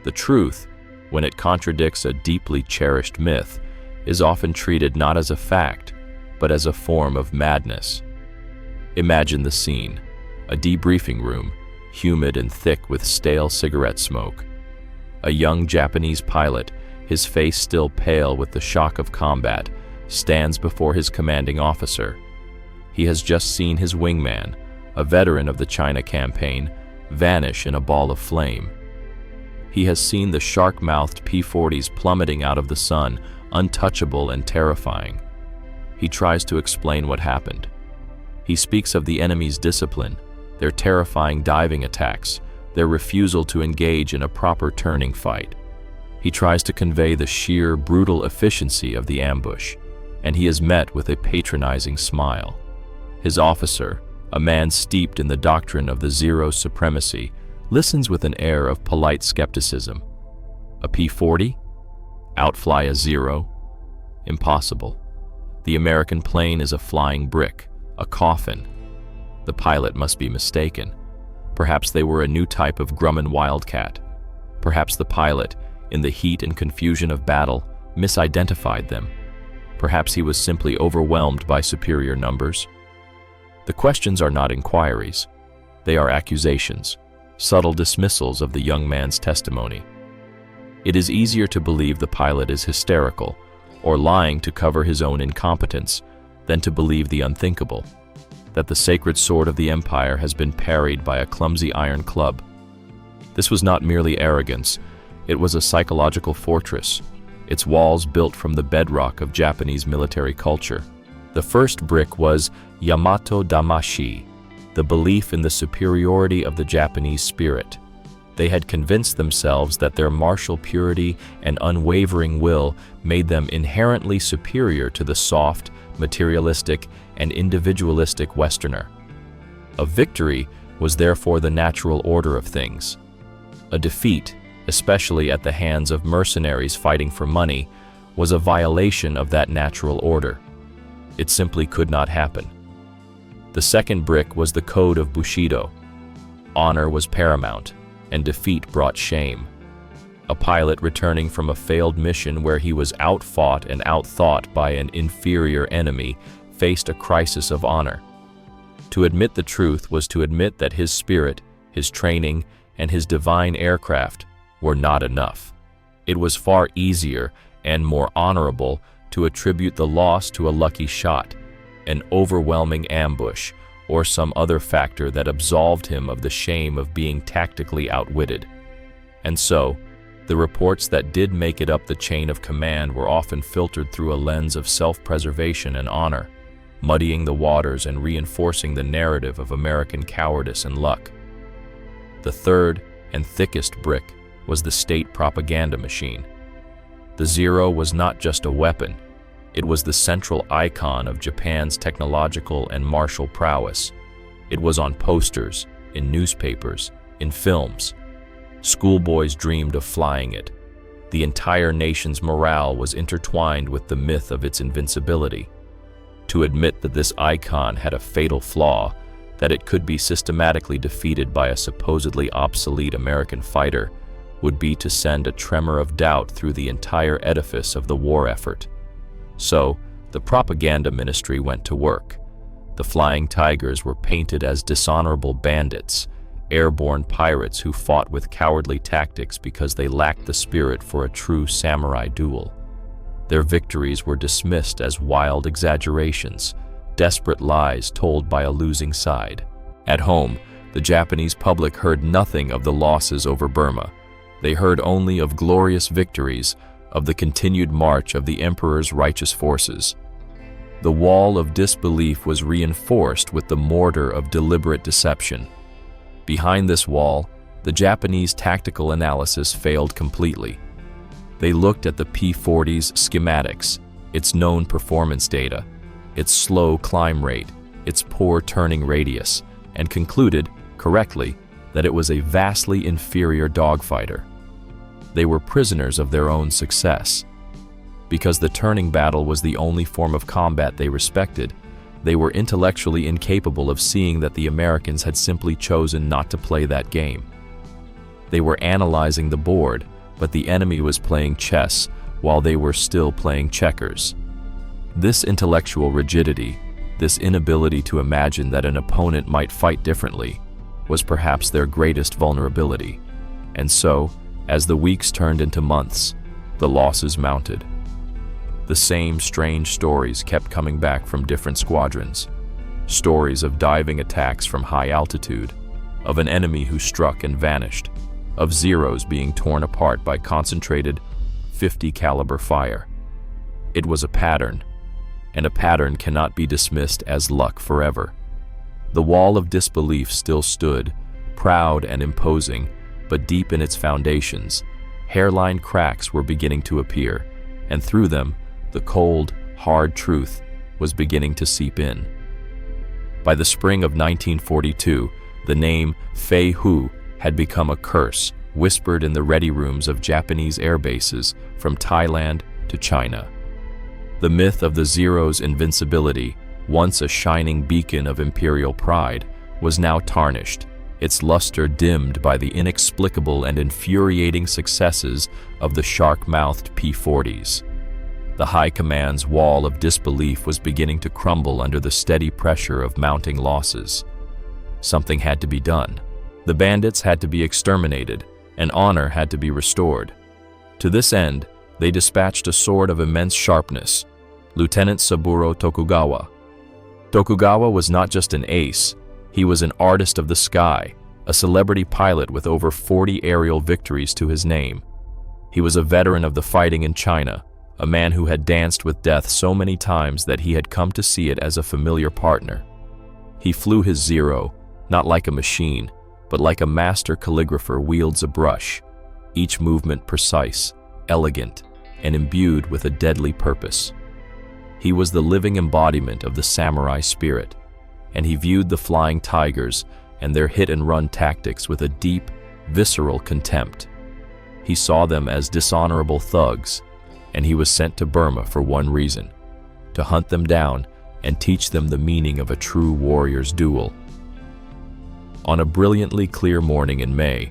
Speaker 1: The truth, when it contradicts a deeply cherished myth, is often treated not as a fact, but as a form of madness. Imagine the scene: a debriefing room, humid and thick with stale cigarette smoke. A young Japanese pilot, his face still pale with the shock of combat, stands before his commanding officer. He has just seen his wingman, a veteran of the China campaign, vanish in a ball of flame. He has seen the shark-mouthed P-40s plummeting out of the sun, untouchable and terrifying. He tries to explain what happened. He speaks of the enemy's discipline, their terrifying diving attacks, their refusal to engage in a proper turning fight. He tries to convey the sheer, brutal efficiency of the ambush, and he is met with a patronizing smile. His officer, a man steeped in the doctrine of the Zero's supremacy, listens with an air of polite skepticism. A P-40? Outfly a Zero? Impossible. The American plane is a flying brick, a coffin. The pilot must be mistaken. Perhaps they were a new type of Grumman wildcat. Perhaps the pilot, in the heat and confusion of battle, misidentified them. Perhaps he was simply overwhelmed by superior numbers. The questions are not inquiries. They are accusations, subtle dismissals of the young man's testimony. It is easier to believe the pilot is hysterical or lying to cover his own incompetence than to believe the unthinkable, that the sacred sword of the empire has been parried by a clumsy iron club. This was not merely arrogance, it was a psychological fortress, its walls built from the bedrock of Japanese military culture. The first brick was Yamato Damashi, the belief in the superiority of the Japanese spirit. They had convinced themselves that their martial purity and unwavering will made them inherently superior to the soft, materialistic, and individualistic Westerner. A victory was therefore the natural order of things. A defeat, especially at the hands of mercenaries fighting for money, was a violation of that natural order. It simply could not happen. The second brick was the code of Bushido. Honor was paramount, and defeat brought shame. A pilot returning from a failed mission where he was outfought and outthought by an inferior enemy faced a crisis of honor. To admit the truth was to admit that his spirit, his training, and his divine aircraft were not enough. It was far easier and more honorable to attribute the loss to a lucky shot, an overwhelming ambush, or some other factor that absolved him of the shame of being tactically outwitted. And so, the reports that did make it up the chain of command were often filtered through a lens of self-preservation and honor, muddying the waters and reinforcing the narrative of American cowardice and luck. The third and thickest brick was the state propaganda machine. The Zero was not just a weapon, it was the central icon of Japan's technological and martial prowess. It was on posters, in newspapers, in films. Schoolboys dreamed of flying it. The entire nation's morale was intertwined with the myth of its invincibility. To admit that this icon had a fatal flaw, that it could be systematically defeated by a supposedly obsolete American fighter, would be to send a tremor of doubt through the entire edifice of the war effort. So, the propaganda ministry went to work. The Flying Tigers were painted as dishonorable bandits, airborne pirates who fought with cowardly tactics because they lacked the spirit for a true samurai duel. Their victories were dismissed as wild exaggerations, desperate lies told by a losing side. At home, the Japanese public heard nothing of the losses over Burma. They heard only of glorious victories, of the continued march of the emperor's righteous forces. The wall of disbelief was reinforced with the mortar of deliberate deception. Behind this wall, the Japanese tactical analysis failed completely. They looked at the P-40's schematics, its known performance data, its slow climb rate, its poor turning radius, and concluded, correctly, that it was a vastly inferior dogfighter. They were prisoners of their own success. Because the turning battle was the only form of combat they respected, they were intellectually incapable of seeing that the Americans had simply chosen not to play that game. They were analyzing the board, but the enemy was playing chess while they were still playing checkers. This intellectual rigidity, this inability to imagine that an opponent might fight differently, was perhaps their greatest vulnerability. And so, as the weeks turned into months, the losses mounted. The same strange stories kept coming back from different squadrons. Stories of diving attacks from high altitude, of an enemy who struck and vanished, of Zeros being torn apart by concentrated 50 caliber fire. It was a pattern, and a pattern cannot be dismissed as luck forever. The wall of disbelief still stood, proud and imposing, but deep in its foundations, hairline cracks were beginning to appear, and through them, the cold, hard truth was beginning to seep in. By the spring of 1942, the name Fei Hu had become a curse whispered in the ready rooms of Japanese air bases from Thailand to China. The myth of the Zero's invincibility, once a shining beacon of imperial pride, was now tarnished, its luster dimmed by the inexplicable and infuriating successes of the shark-mouthed P-40s. The High Command's wall of disbelief was beginning to crumble under the steady pressure of mounting losses. Something had to be done. The bandits had to be exterminated, and honor had to be restored. To this end, they dispatched a sword of immense sharpness, Lieutenant Saburo Tokugawa. Tokugawa was not just an ace, he was an artist of the sky, a celebrity pilot with over 40 aerial victories to his name. He was a veteran of the fighting in China, a man who had danced with death so many times that he had come to see it as a familiar partner. He flew his Zero, not like a machine, but like a master calligrapher wields a brush, each movement precise, elegant, and imbued with a deadly purpose. He was the living embodiment of the samurai spirit, and he viewed the Flying Tigers and their hit-and-run tactics with a deep, visceral contempt. He saw them as dishonorable thugs, and he was sent to Burma for one reason: to hunt them down and teach them the meaning of a true warrior's duel. On a brilliantly clear morning in May,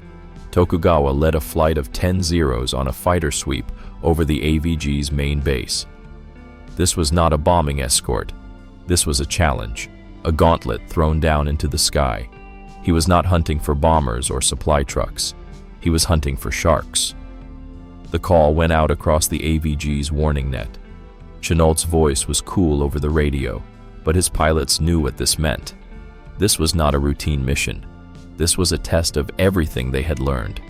Speaker 1: Tokugawa led a flight of 10 Zeros on a fighter sweep over the AVG's main base. This was not a bombing escort. This was a challenge, a gauntlet thrown down into the sky. He was not hunting for bombers or supply trucks. He was hunting for sharks. The call went out across the AVG's warning net. Chennault's voice was cool over the radio, but his pilots knew what this meant. This was not a routine mission. This was a test of everything they had learned.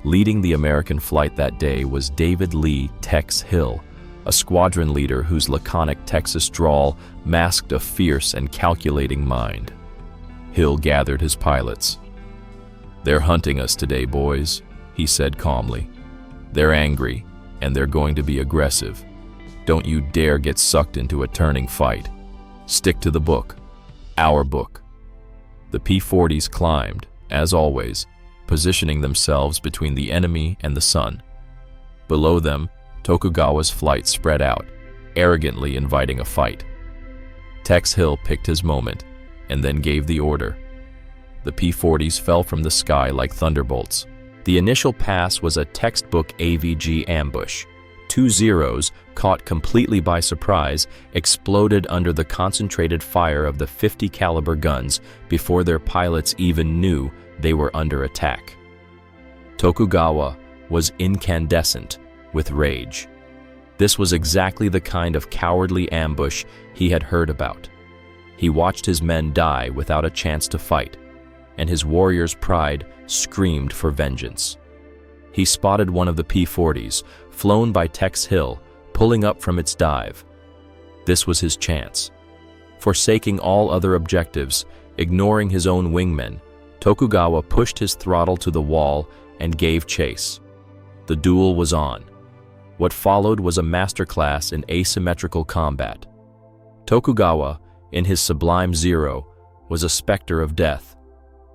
Speaker 1: Leading the American flight that day was David Lee "Tex" Hill, a squadron leader whose laconic Texas drawl masked a fierce and calculating mind. Hill gathered his pilots. "They're hunting us today, boys," he said calmly. "They're angry, and they're going to be aggressive. Don't you dare get sucked into a turning fight. Stick to the book, our book." The P-40s climbed, as always, positioning themselves between the enemy and the sun. Below them, Tokugawa's flight spread out, arrogantly inviting a fight. Tex Hill picked his moment and then gave the order. The P-40s fell from the sky like thunderbolts. The initial pass was a textbook AVG ambush. Two Zeros, caught completely by surprise, exploded under the concentrated fire of the 50 caliber guns before their pilots even knew they were under attack. Tokugawa was incandescent with rage. This was exactly the kind of cowardly ambush he had heard about. He watched his men die without a chance to fight, and his warrior's pride screamed for vengeance. He spotted one of the P-40s, flown by Tex Hill, pulling up from its dive. This was his chance. Forsaking all other objectives, ignoring his own wingmen, Tokugawa pushed his throttle to the wall and gave chase. The duel was on. What followed was a masterclass in asymmetrical combat. Tokugawa, in his sublime Zero, was a specter of death.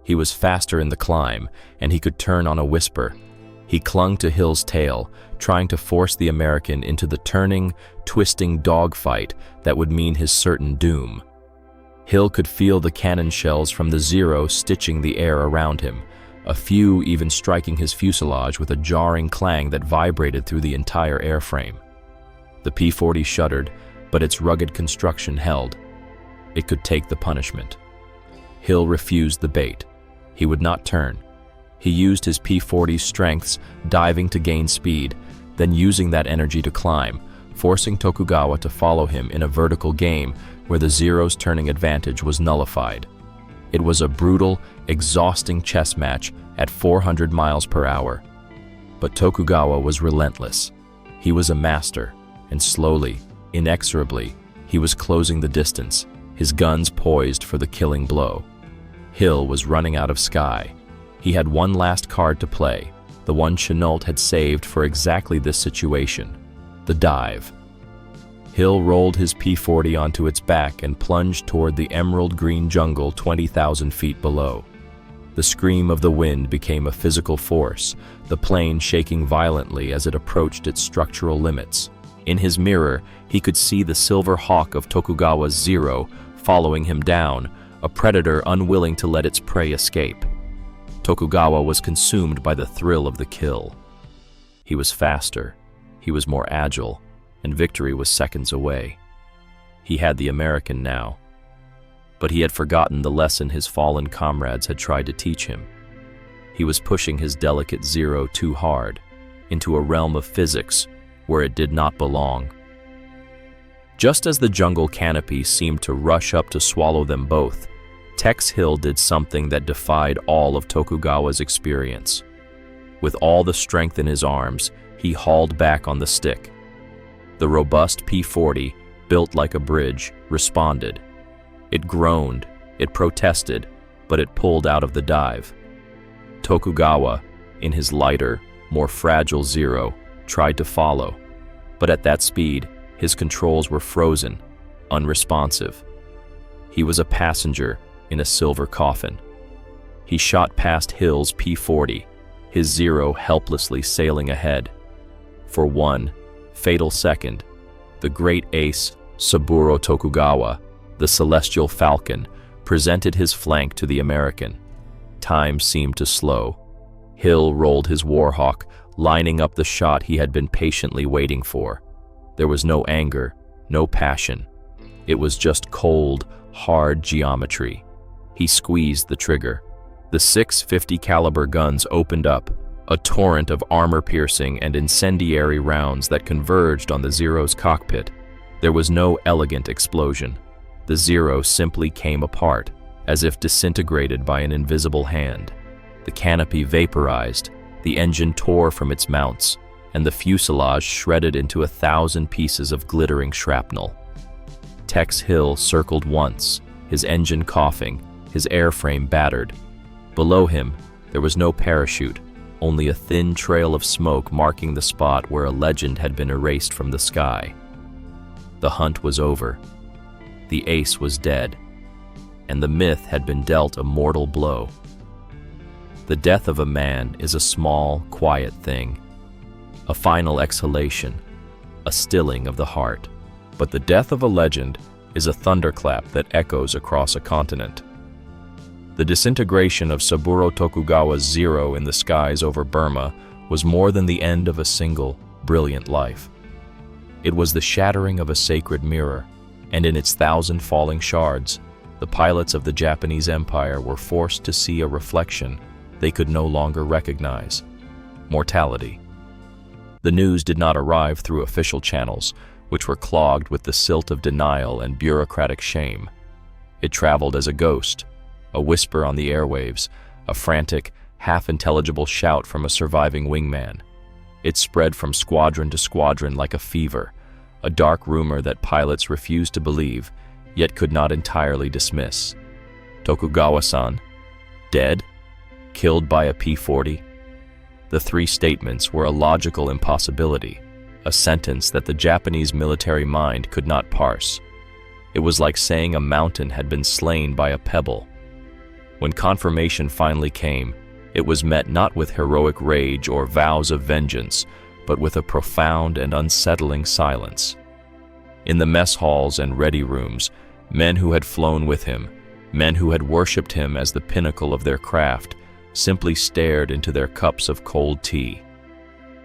Speaker 1: He was faster in the climb, and he could turn on a whisper. He clung to Hill's tail, trying to force the American into the turning, twisting dogfight that would mean his certain doom. Hill could feel the cannon shells from the Zero stitching the air around him, a few even striking his fuselage with a jarring clang that vibrated through the entire airframe. The P-40 shuddered, but its rugged construction held. It could take the punishment. Hill refused the bait. He would not turn. He used his P-40's strengths, diving to gain speed, then using that energy to climb, forcing Tokugawa to follow him in a vertical game where the Zero's turning advantage was nullified. It was a brutal, exhausting chess match at 400 miles per hour. But Tokugawa was relentless. He was a master, and slowly, inexorably, he was closing the distance, his guns poised for the killing blow. Hill was running out of sky. He had one last card to play, the one Chennault had saved for exactly this situation, the dive. Hill rolled his P-40 onto its back and plunged toward the emerald green jungle 20,000 feet below. The scream of the wind became a physical force, the plane shaking violently as it approached its structural limits. In his mirror, he could see the silver hawk of Tokugawa's Zero following him down, a predator unwilling to let its prey escape. Tokugawa was consumed by the thrill of the kill. He was faster, he was more agile, and victory was seconds away. He had the American now, but he had forgotten the lesson his fallen comrades had tried to teach him. He was pushing his delicate Zero too hard, into a realm of physics where it did not belong. Just as the jungle canopy seemed to rush up to swallow them both, Tex Hill did something that defied all of Tokugawa's experience. With all the strength in his arms, he hauled back on the stick. The robust P-40, built like a bridge, responded. It groaned, it protested, but it pulled out of the dive. Tokugawa, in his lighter, more fragile Zero, tried to follow, but at that speed, his controls were frozen, unresponsive. He was a passenger in a silver coffin. He shot past Hill's P-40, his Zero helplessly sailing ahead. For one fatal second, the great ace Saburo Tokugawa, the celestial falcon, presented his flank to the American. Time seemed to slow. Hill rolled his Warhawk, lining up the shot he had been patiently waiting for. There was no anger, no passion. It was just cold, hard geometry. He squeezed the trigger. The 650 caliber guns opened up, a torrent of armor-piercing and incendiary rounds that converged on the Zero's cockpit. There was no elegant explosion. The Zero simply came apart, as if disintegrated by an invisible hand. The canopy vaporized, the engine tore from its mounts, and the fuselage shredded into 1,000 pieces of glittering shrapnel. Tex Hill circled once, his engine coughing, his airframe battered. Below him, there was no parachute, only a thin trail of smoke marking the spot where a legend had been erased from the sky. The hunt was over. The ace was dead, and the myth had been dealt a mortal blow. The death of a man is a small, quiet thing, a final exhalation, a stilling of the heart. But the death of a legend is a thunderclap that echoes across a continent. The disintegration of Saburo Tokugawa's Zero in the skies over Burma was more than the end of a single, brilliant life. It was the shattering of a sacred mirror, and in its 1,000 falling shards, the pilots of the Japanese Empire were forced to see a reflection they could no longer recognize: mortality. The news did not arrive through official channels, which were clogged with the silt of denial and bureaucratic shame. It traveled as a ghost, a whisper on the airwaves, a frantic, half-intelligible shout from a surviving wingman. It spread from squadron to squadron like a fever, a dark rumor that pilots refused to believe, yet could not entirely dismiss. Tokugawa-san, dead? Killed by a P-40? The three statements were a logical impossibility, a sentence that the Japanese military mind could not parse. It was like saying a mountain had been slain by a pebble. When confirmation finally came, it was met not with heroic rage or vows of vengeance, but with a profound and unsettling silence. In the mess halls and ready rooms, men who had flown with him, men who had worshipped him as the pinnacle of their craft, simply stared into their cups of cold tea.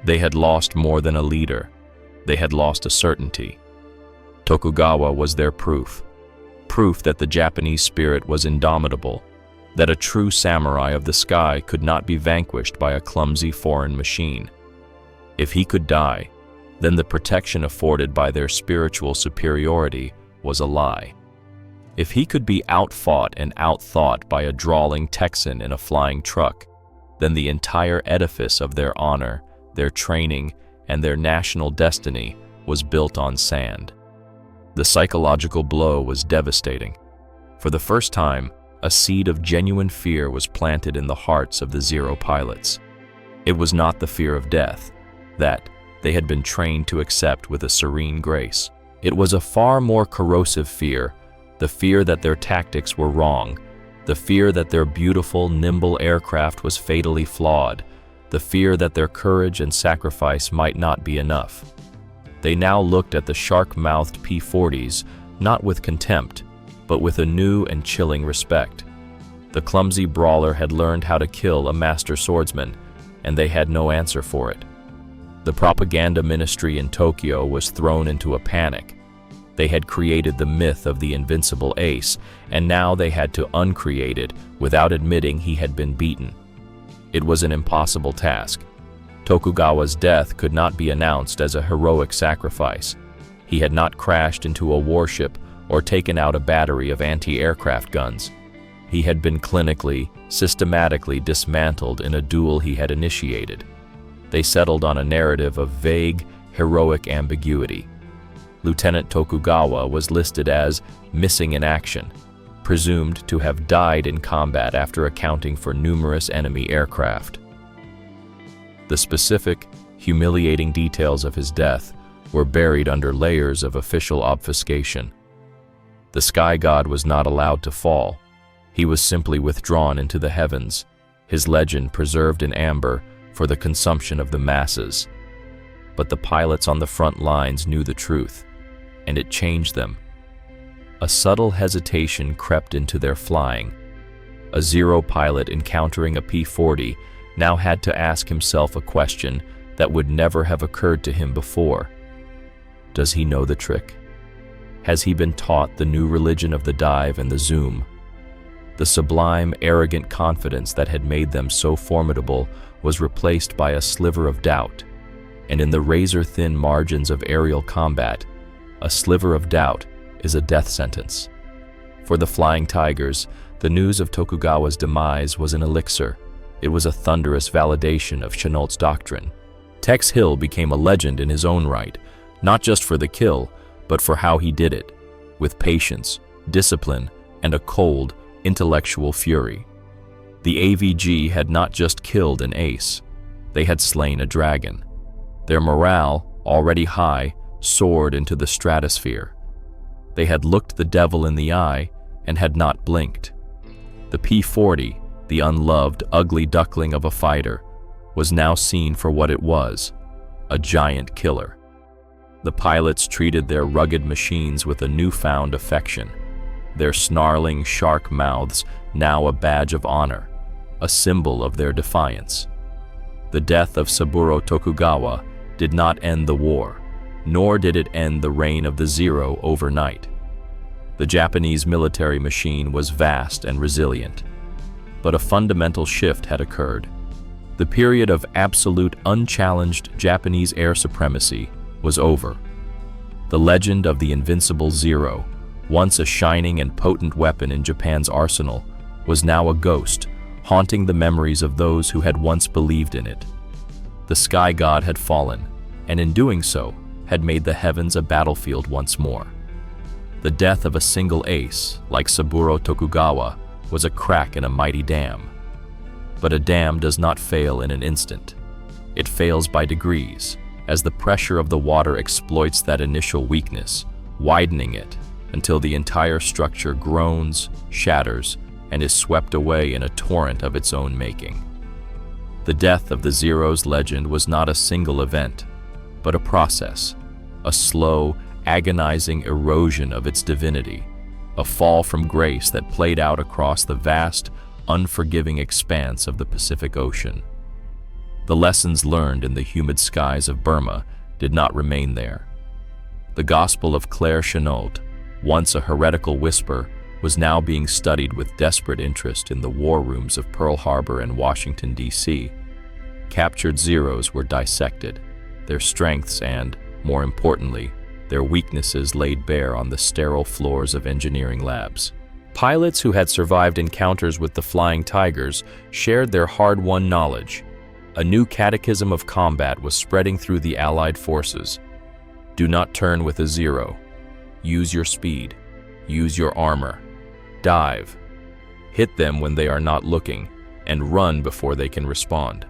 Speaker 1: They had lost more than a leader. They had lost a certainty. Tokugawa was their proof that the Japanese spirit was indomitable, that a true samurai of the sky could not be vanquished by a clumsy foreign machine. If he could die, then the protection afforded by their spiritual superiority was a lie. If he could be outfought and outthought by a drawling Texan in a flying truck, then the entire edifice of their honor, their training, and their national destiny was built on sand. The psychological blow was devastating. For the first time, a seed of genuine fear was planted in the hearts of the Zero pilots. It was not the fear of death, that they had been trained to accept with a serene grace. It was a far more corrosive fear, the fear that their tactics were wrong, the fear that their beautiful, nimble aircraft was fatally flawed, the fear that their courage and sacrifice might not be enough. They now looked at the shark-mouthed P-40s not with contempt, but with a new and chilling respect. The clumsy brawler had learned how to kill a master swordsman, and they had no answer for it. The propaganda ministry in Tokyo was thrown into a panic. They had created the myth of the invincible ace, and now they had to uncreate it without admitting he had been beaten. It was an impossible task. Tokugawa's death could not be announced as a heroic sacrifice. He had not crashed into a warship or taken out a battery of anti-aircraft guns. He had been clinically, systematically dismantled in a duel he had initiated. They settled on a narrative of vague, heroic ambiguity. Lieutenant Tokugawa was listed as missing in action, presumed to have died in combat after accounting for numerous enemy aircraft. The specific, humiliating details of his death were buried under layers of official obfuscation. The sky god was not allowed to fall. He was simply withdrawn into the heavens, his legend preserved in amber for the consumption of the masses. But the pilots on the front lines knew the truth, and it changed them. A subtle hesitation crept into their flying. A Zero pilot encountering a P-40 now had to ask himself a question that would never have occurred to him before. Does he know the trick? Has he been taught the new religion of the dive and the zoom? The sublime, arrogant confidence that had made them so formidable was replaced by a sliver of doubt, and in the razor-thin margins of aerial combat, a sliver of doubt is a death sentence. For the Flying Tigers, the news of Tokugawa's demise was an elixir. It was a thunderous validation of Chennault's doctrine. Tex Hill became a legend in his own right, not just for the kill, but for how he did it, with patience, discipline, and a cold, intellectual fury. The AVG had not just killed an ace, they had slain a dragon. Their morale, already high, soared into the stratosphere. They had looked the devil in the eye and had not blinked. The P-40, the unloved, ugly duckling of a fighter, was now seen for what it was, a giant killer. The pilots treated their rugged machines with a newfound affection, their snarling shark mouths now a badge of honor, a symbol of their defiance. The death of Saburo Tokugawa did not end the war, nor did it end the reign of the Zero overnight. The Japanese military machine was vast and resilient, but a fundamental shift had occurred. The period of absolute, unchallenged Japanese air supremacy was over. The legend of the invincible Zero, once a shining and potent weapon in Japan's arsenal, was now a ghost, haunting the memories of those who had once believed in it. The sky god had fallen, and in doing so, had made the heavens a battlefield once more. The death of a single ace, like Saburo Tokugawa, was a crack in a mighty dam. But a dam does not fail in an instant. It fails by degrees, as the pressure of the water exploits that initial weakness, widening it until the entire structure groans, shatters, and is swept away in a torrent of its own making. The death of the Zero's legend was not a single event, but a process, a slow, agonizing erosion of its divinity, a fall from grace that played out across the vast, unforgiving expanse of the Pacific Ocean. The lessons learned in the humid skies of Burma did not remain there. The gospel of Claire Chennault, once a heretical whisper, was now being studied with desperate interest in the war rooms of Pearl Harbor and Washington, D.C. Captured Zeros were dissected, their strengths and, more importantly, their weaknesses laid bare on the sterile floors of engineering labs. Pilots who had survived encounters with the Flying Tigers shared their hard-won knowledge. A new catechism of combat was spreading through the Allied forces. Do not turn with a Zero. Use your speed. Use your armor. Dive. Hit them when they are not looking, and run before they can respond.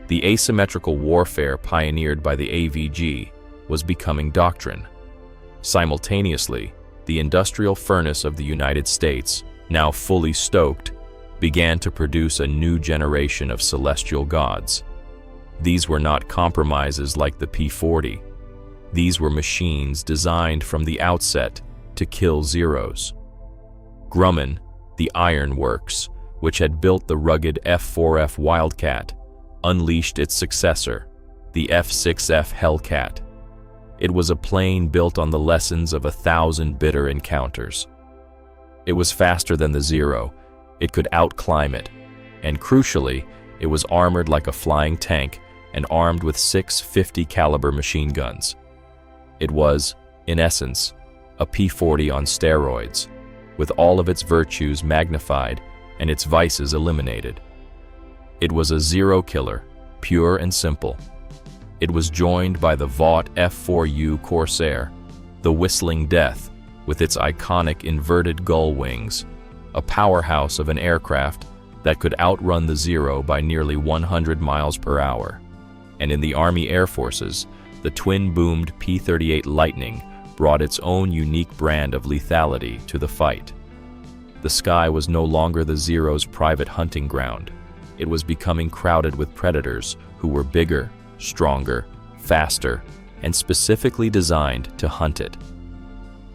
Speaker 1: The asymmetrical warfare pioneered by the AVG was becoming doctrine. Simultaneously, the industrial furnace of the United States, now fully stoked, began to produce a new generation of celestial gods. These were not compromises like the P-40. These were machines designed from the outset to kill Zeros. Grumman, the Iron Works, which had built the rugged F-4F Wildcat, unleashed its successor, the F-6F Hellcat. It was a plane built on the lessons of 1,000 bitter encounters. It was faster than the Zero, it could outclimb it, and crucially, it was armored like a flying tank and armed with 6 50 caliber machine guns. It was, in essence, a P-40 on steroids, with all of its virtues magnified and its vices eliminated. It was a Zero killer, pure and simple. It was joined by the Vought F-4U Corsair, the Whistling Death, with its iconic inverted gull wings, a powerhouse of an aircraft that could outrun the Zero by nearly 100 miles per hour. And in the Army Air Forces, the twin-boomed P-38 Lightning brought its own unique brand of lethality to the fight. The sky was no longer the Zero's private hunting ground. It was becoming crowded with predators who were bigger, stronger, faster, and specifically designed to hunt it.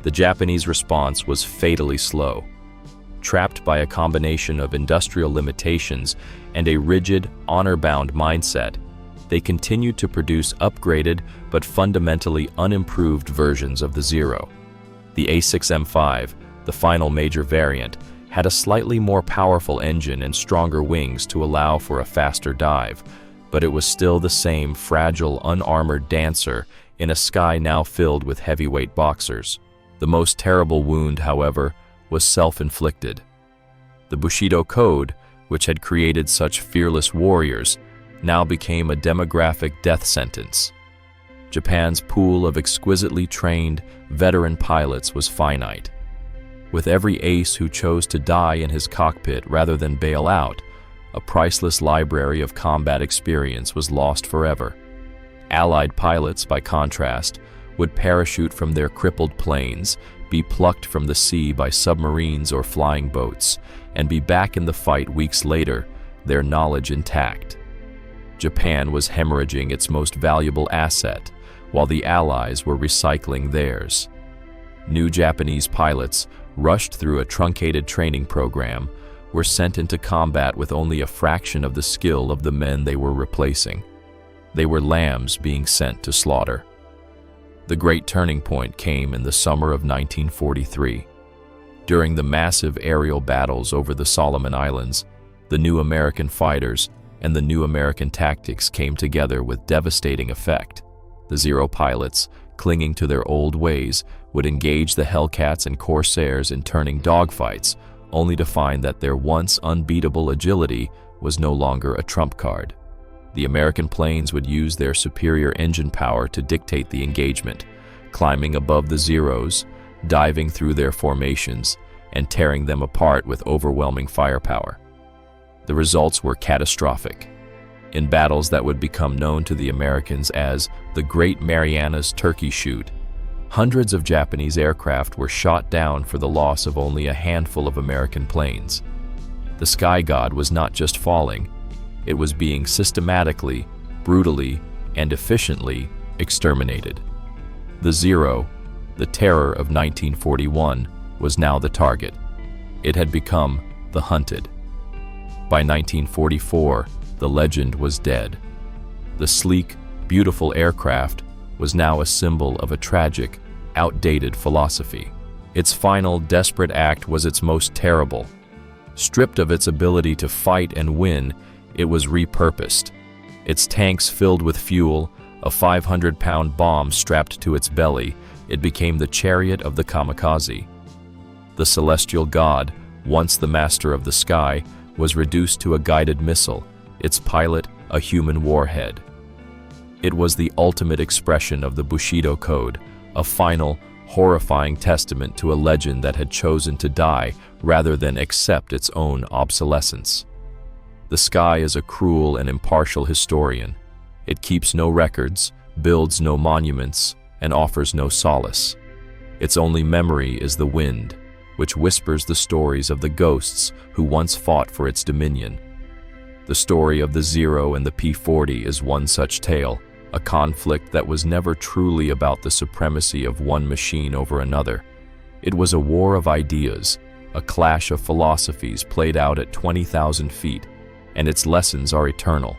Speaker 1: The Japanese response was fatally slow. Trapped by a combination of industrial limitations and a rigid, honor-bound mindset, they continued to produce upgraded but fundamentally unimproved versions of the Zero. The A6M5, the final major variant, had a slightly more powerful engine and stronger wings to allow for a faster dive, but it was still the same fragile, unarmored dancer in a sky now filled with heavyweight boxers. The most terrible wound, however, was self-inflicted. The Bushido Code, which had created such fearless warriors, now became a demographic death sentence. Japan's pool of exquisitely trained, veteran pilots was finite. With every ace who chose to die in his cockpit rather than bail out, a priceless library of combat experience was lost forever. Allied pilots, by contrast, would parachute from their crippled planes, be plucked from the sea by submarines or flying boats, and be back in the fight weeks later, their knowledge intact. Japan was hemorrhaging its most valuable asset, while the Allies were recycling theirs. New Japanese pilots, rushed through a truncated training program, were sent into combat with only a fraction of the skill of the men they were replacing. They were lambs being sent to slaughter. The great turning point came in the summer of 1943. During the massive aerial battles over the Solomon Islands, the new American fighters and the new American tactics came together with devastating effect. The Zero pilots, clinging to their old ways, would engage the Hellcats and Corsairs in turning dogfights, only to find that their once unbeatable agility was no longer a trump card. The American planes would use their superior engine power to dictate the engagement, climbing above the Zeros, diving through their formations, and tearing them apart with overwhelming firepower. The results were catastrophic. In battles that would become known to the Americans as the Great Marianas Turkey Shoot, hundreds of Japanese aircraft were shot down for the loss of only a handful of American planes. The Sky God was not just falling, it was being systematically, brutally, and efficiently exterminated. The Zero, the terror of 1941, was now the target. It had become the hunted. By 1944, the legend was dead. The sleek, beautiful aircraft was now a symbol of a tragic, outdated philosophy. Its final, desperate act was its most terrible. Stripped of its ability to fight and win, it was repurposed. Its tanks filled with fuel, a 500-pound bomb strapped to its belly, it became the chariot of the kamikaze. The celestial god, once the master of the sky, was reduced to a guided missile, its pilot a human warhead. It was the ultimate expression of the Bushido Code, a final, horrifying testament to a legend that had chosen to die rather than accept its own obsolescence. The sky is a cruel and impartial historian. It keeps no records, builds no monuments, and offers no solace. Its only memory is the wind, which whispers the stories of the ghosts who once fought for its dominion. The story of the Zero and the P-40 is one such tale, a conflict that was never truly about the supremacy of one machine over another. It was a war of ideas, a clash of philosophies played out at 20,000 feet, and its lessons are eternal,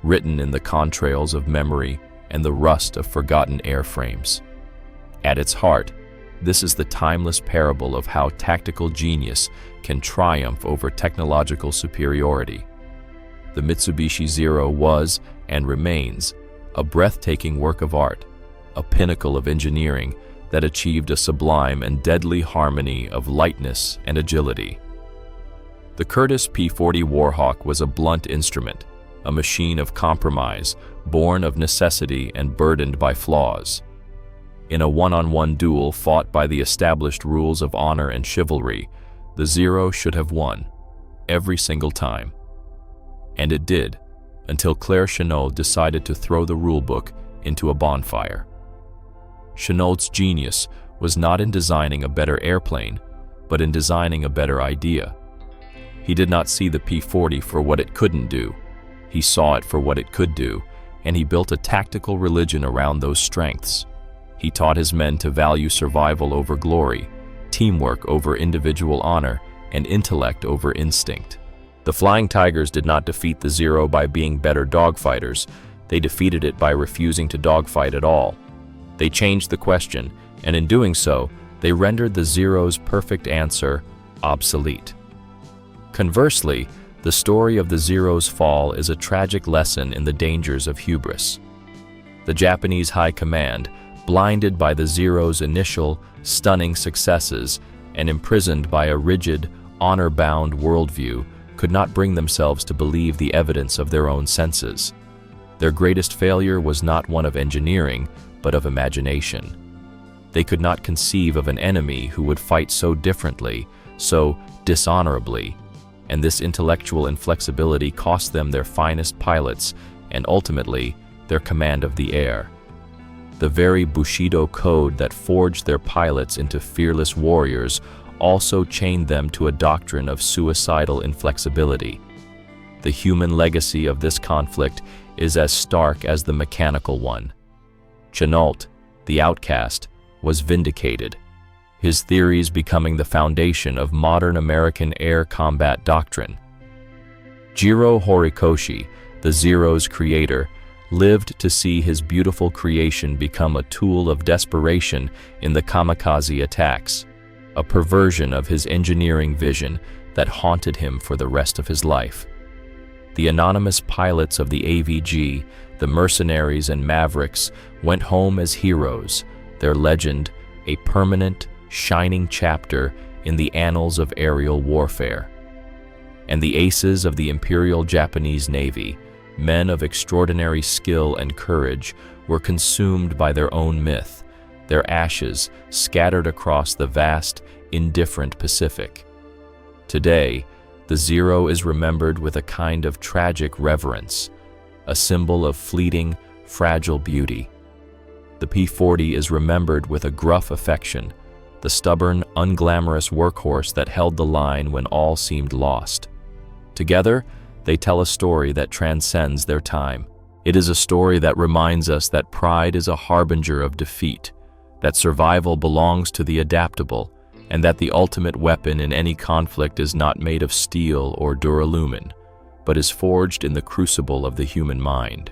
Speaker 1: written in the contrails of memory and the rust of forgotten airframes. At its heart, this is the timeless parable of how tactical genius can triumph over technological superiority. The Mitsubishi Zero was, and remains, a breathtaking work of art, a pinnacle of engineering that achieved a sublime and deadly harmony of lightness and agility. The Curtiss P-40 Warhawk was a blunt instrument, a machine of compromise, born of necessity and burdened by flaws. In a one-on-one duel fought by the established rules of honor and chivalry, the Zero should have won, every single time. And it did, until Claire Chennault decided to throw the rulebook into a bonfire. Chennault's genius was not in designing a better airplane, but in designing a better idea. He did not see the P-40 for what it couldn't do. He saw it for what it could do, and he built a tactical religion around those strengths. He taught his men to value survival over glory, teamwork over individual honor, and intellect over instinct. The Flying Tigers did not defeat the Zero by being better dogfighters. They defeated it by refusing to dogfight at all. They changed the question, and in doing so, they rendered the Zero's perfect answer obsolete. Conversely, the story of the Zero's fall is a tragic lesson in the dangers of hubris. The Japanese High Command, blinded by the Zero's initial, stunning successes and imprisoned by a rigid, honor-bound worldview, could not bring themselves to believe the evidence of their own senses. Their greatest failure was not one of engineering, but of imagination. They could not conceive of an enemy who would fight so differently, so dishonorably, and this intellectual inflexibility cost them their finest pilots and ultimately their command of the air. The very Bushido code that forged their pilots into fearless warriors also chained them to a doctrine of suicidal inflexibility. The human legacy of this conflict is as stark as the mechanical one. Chennault, the outcast, was vindicated, his theories becoming the foundation of modern American air combat doctrine. Jiro Horikoshi, the Zero's creator, lived to see his beautiful creation become a tool of desperation in the kamikaze attacks, a perversion of his engineering vision that haunted him for the rest of his life. The anonymous pilots of the AVG, the mercenaries and mavericks, went home as heroes, their legend a permanent, shining chapter in the annals of aerial warfare. And the aces of the Imperial Japanese Navy, men of extraordinary skill and courage, were consumed by their own myth, their ashes scattered across the vast, indifferent Pacific. Today, the Zero is remembered with a kind of tragic reverence, a symbol of fleeting, fragile beauty. The P-40 is remembered with a gruff affection, the stubborn, unglamorous workhorse that held the line when all seemed lost. Together, they tell a story that transcends their time. It is a story that reminds us that pride is a harbinger of defeat, that survival belongs to the adaptable, and that the ultimate weapon in any conflict is not made of steel or duralumin, but is forged in the crucible of the human mind.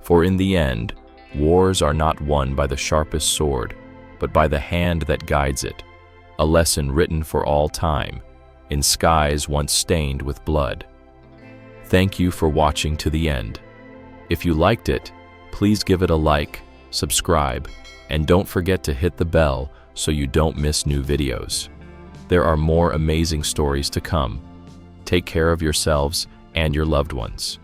Speaker 1: For in the end, wars are not won by the sharpest sword, but by the hand that guides it, a lesson written for all time, in skies once stained with blood. Thank you for watching to the end. If you liked it, please give it a like, subscribe, and don't forget to hit the bell so you don't miss new videos. There are more amazing stories to come. Take care of yourselves and your loved ones.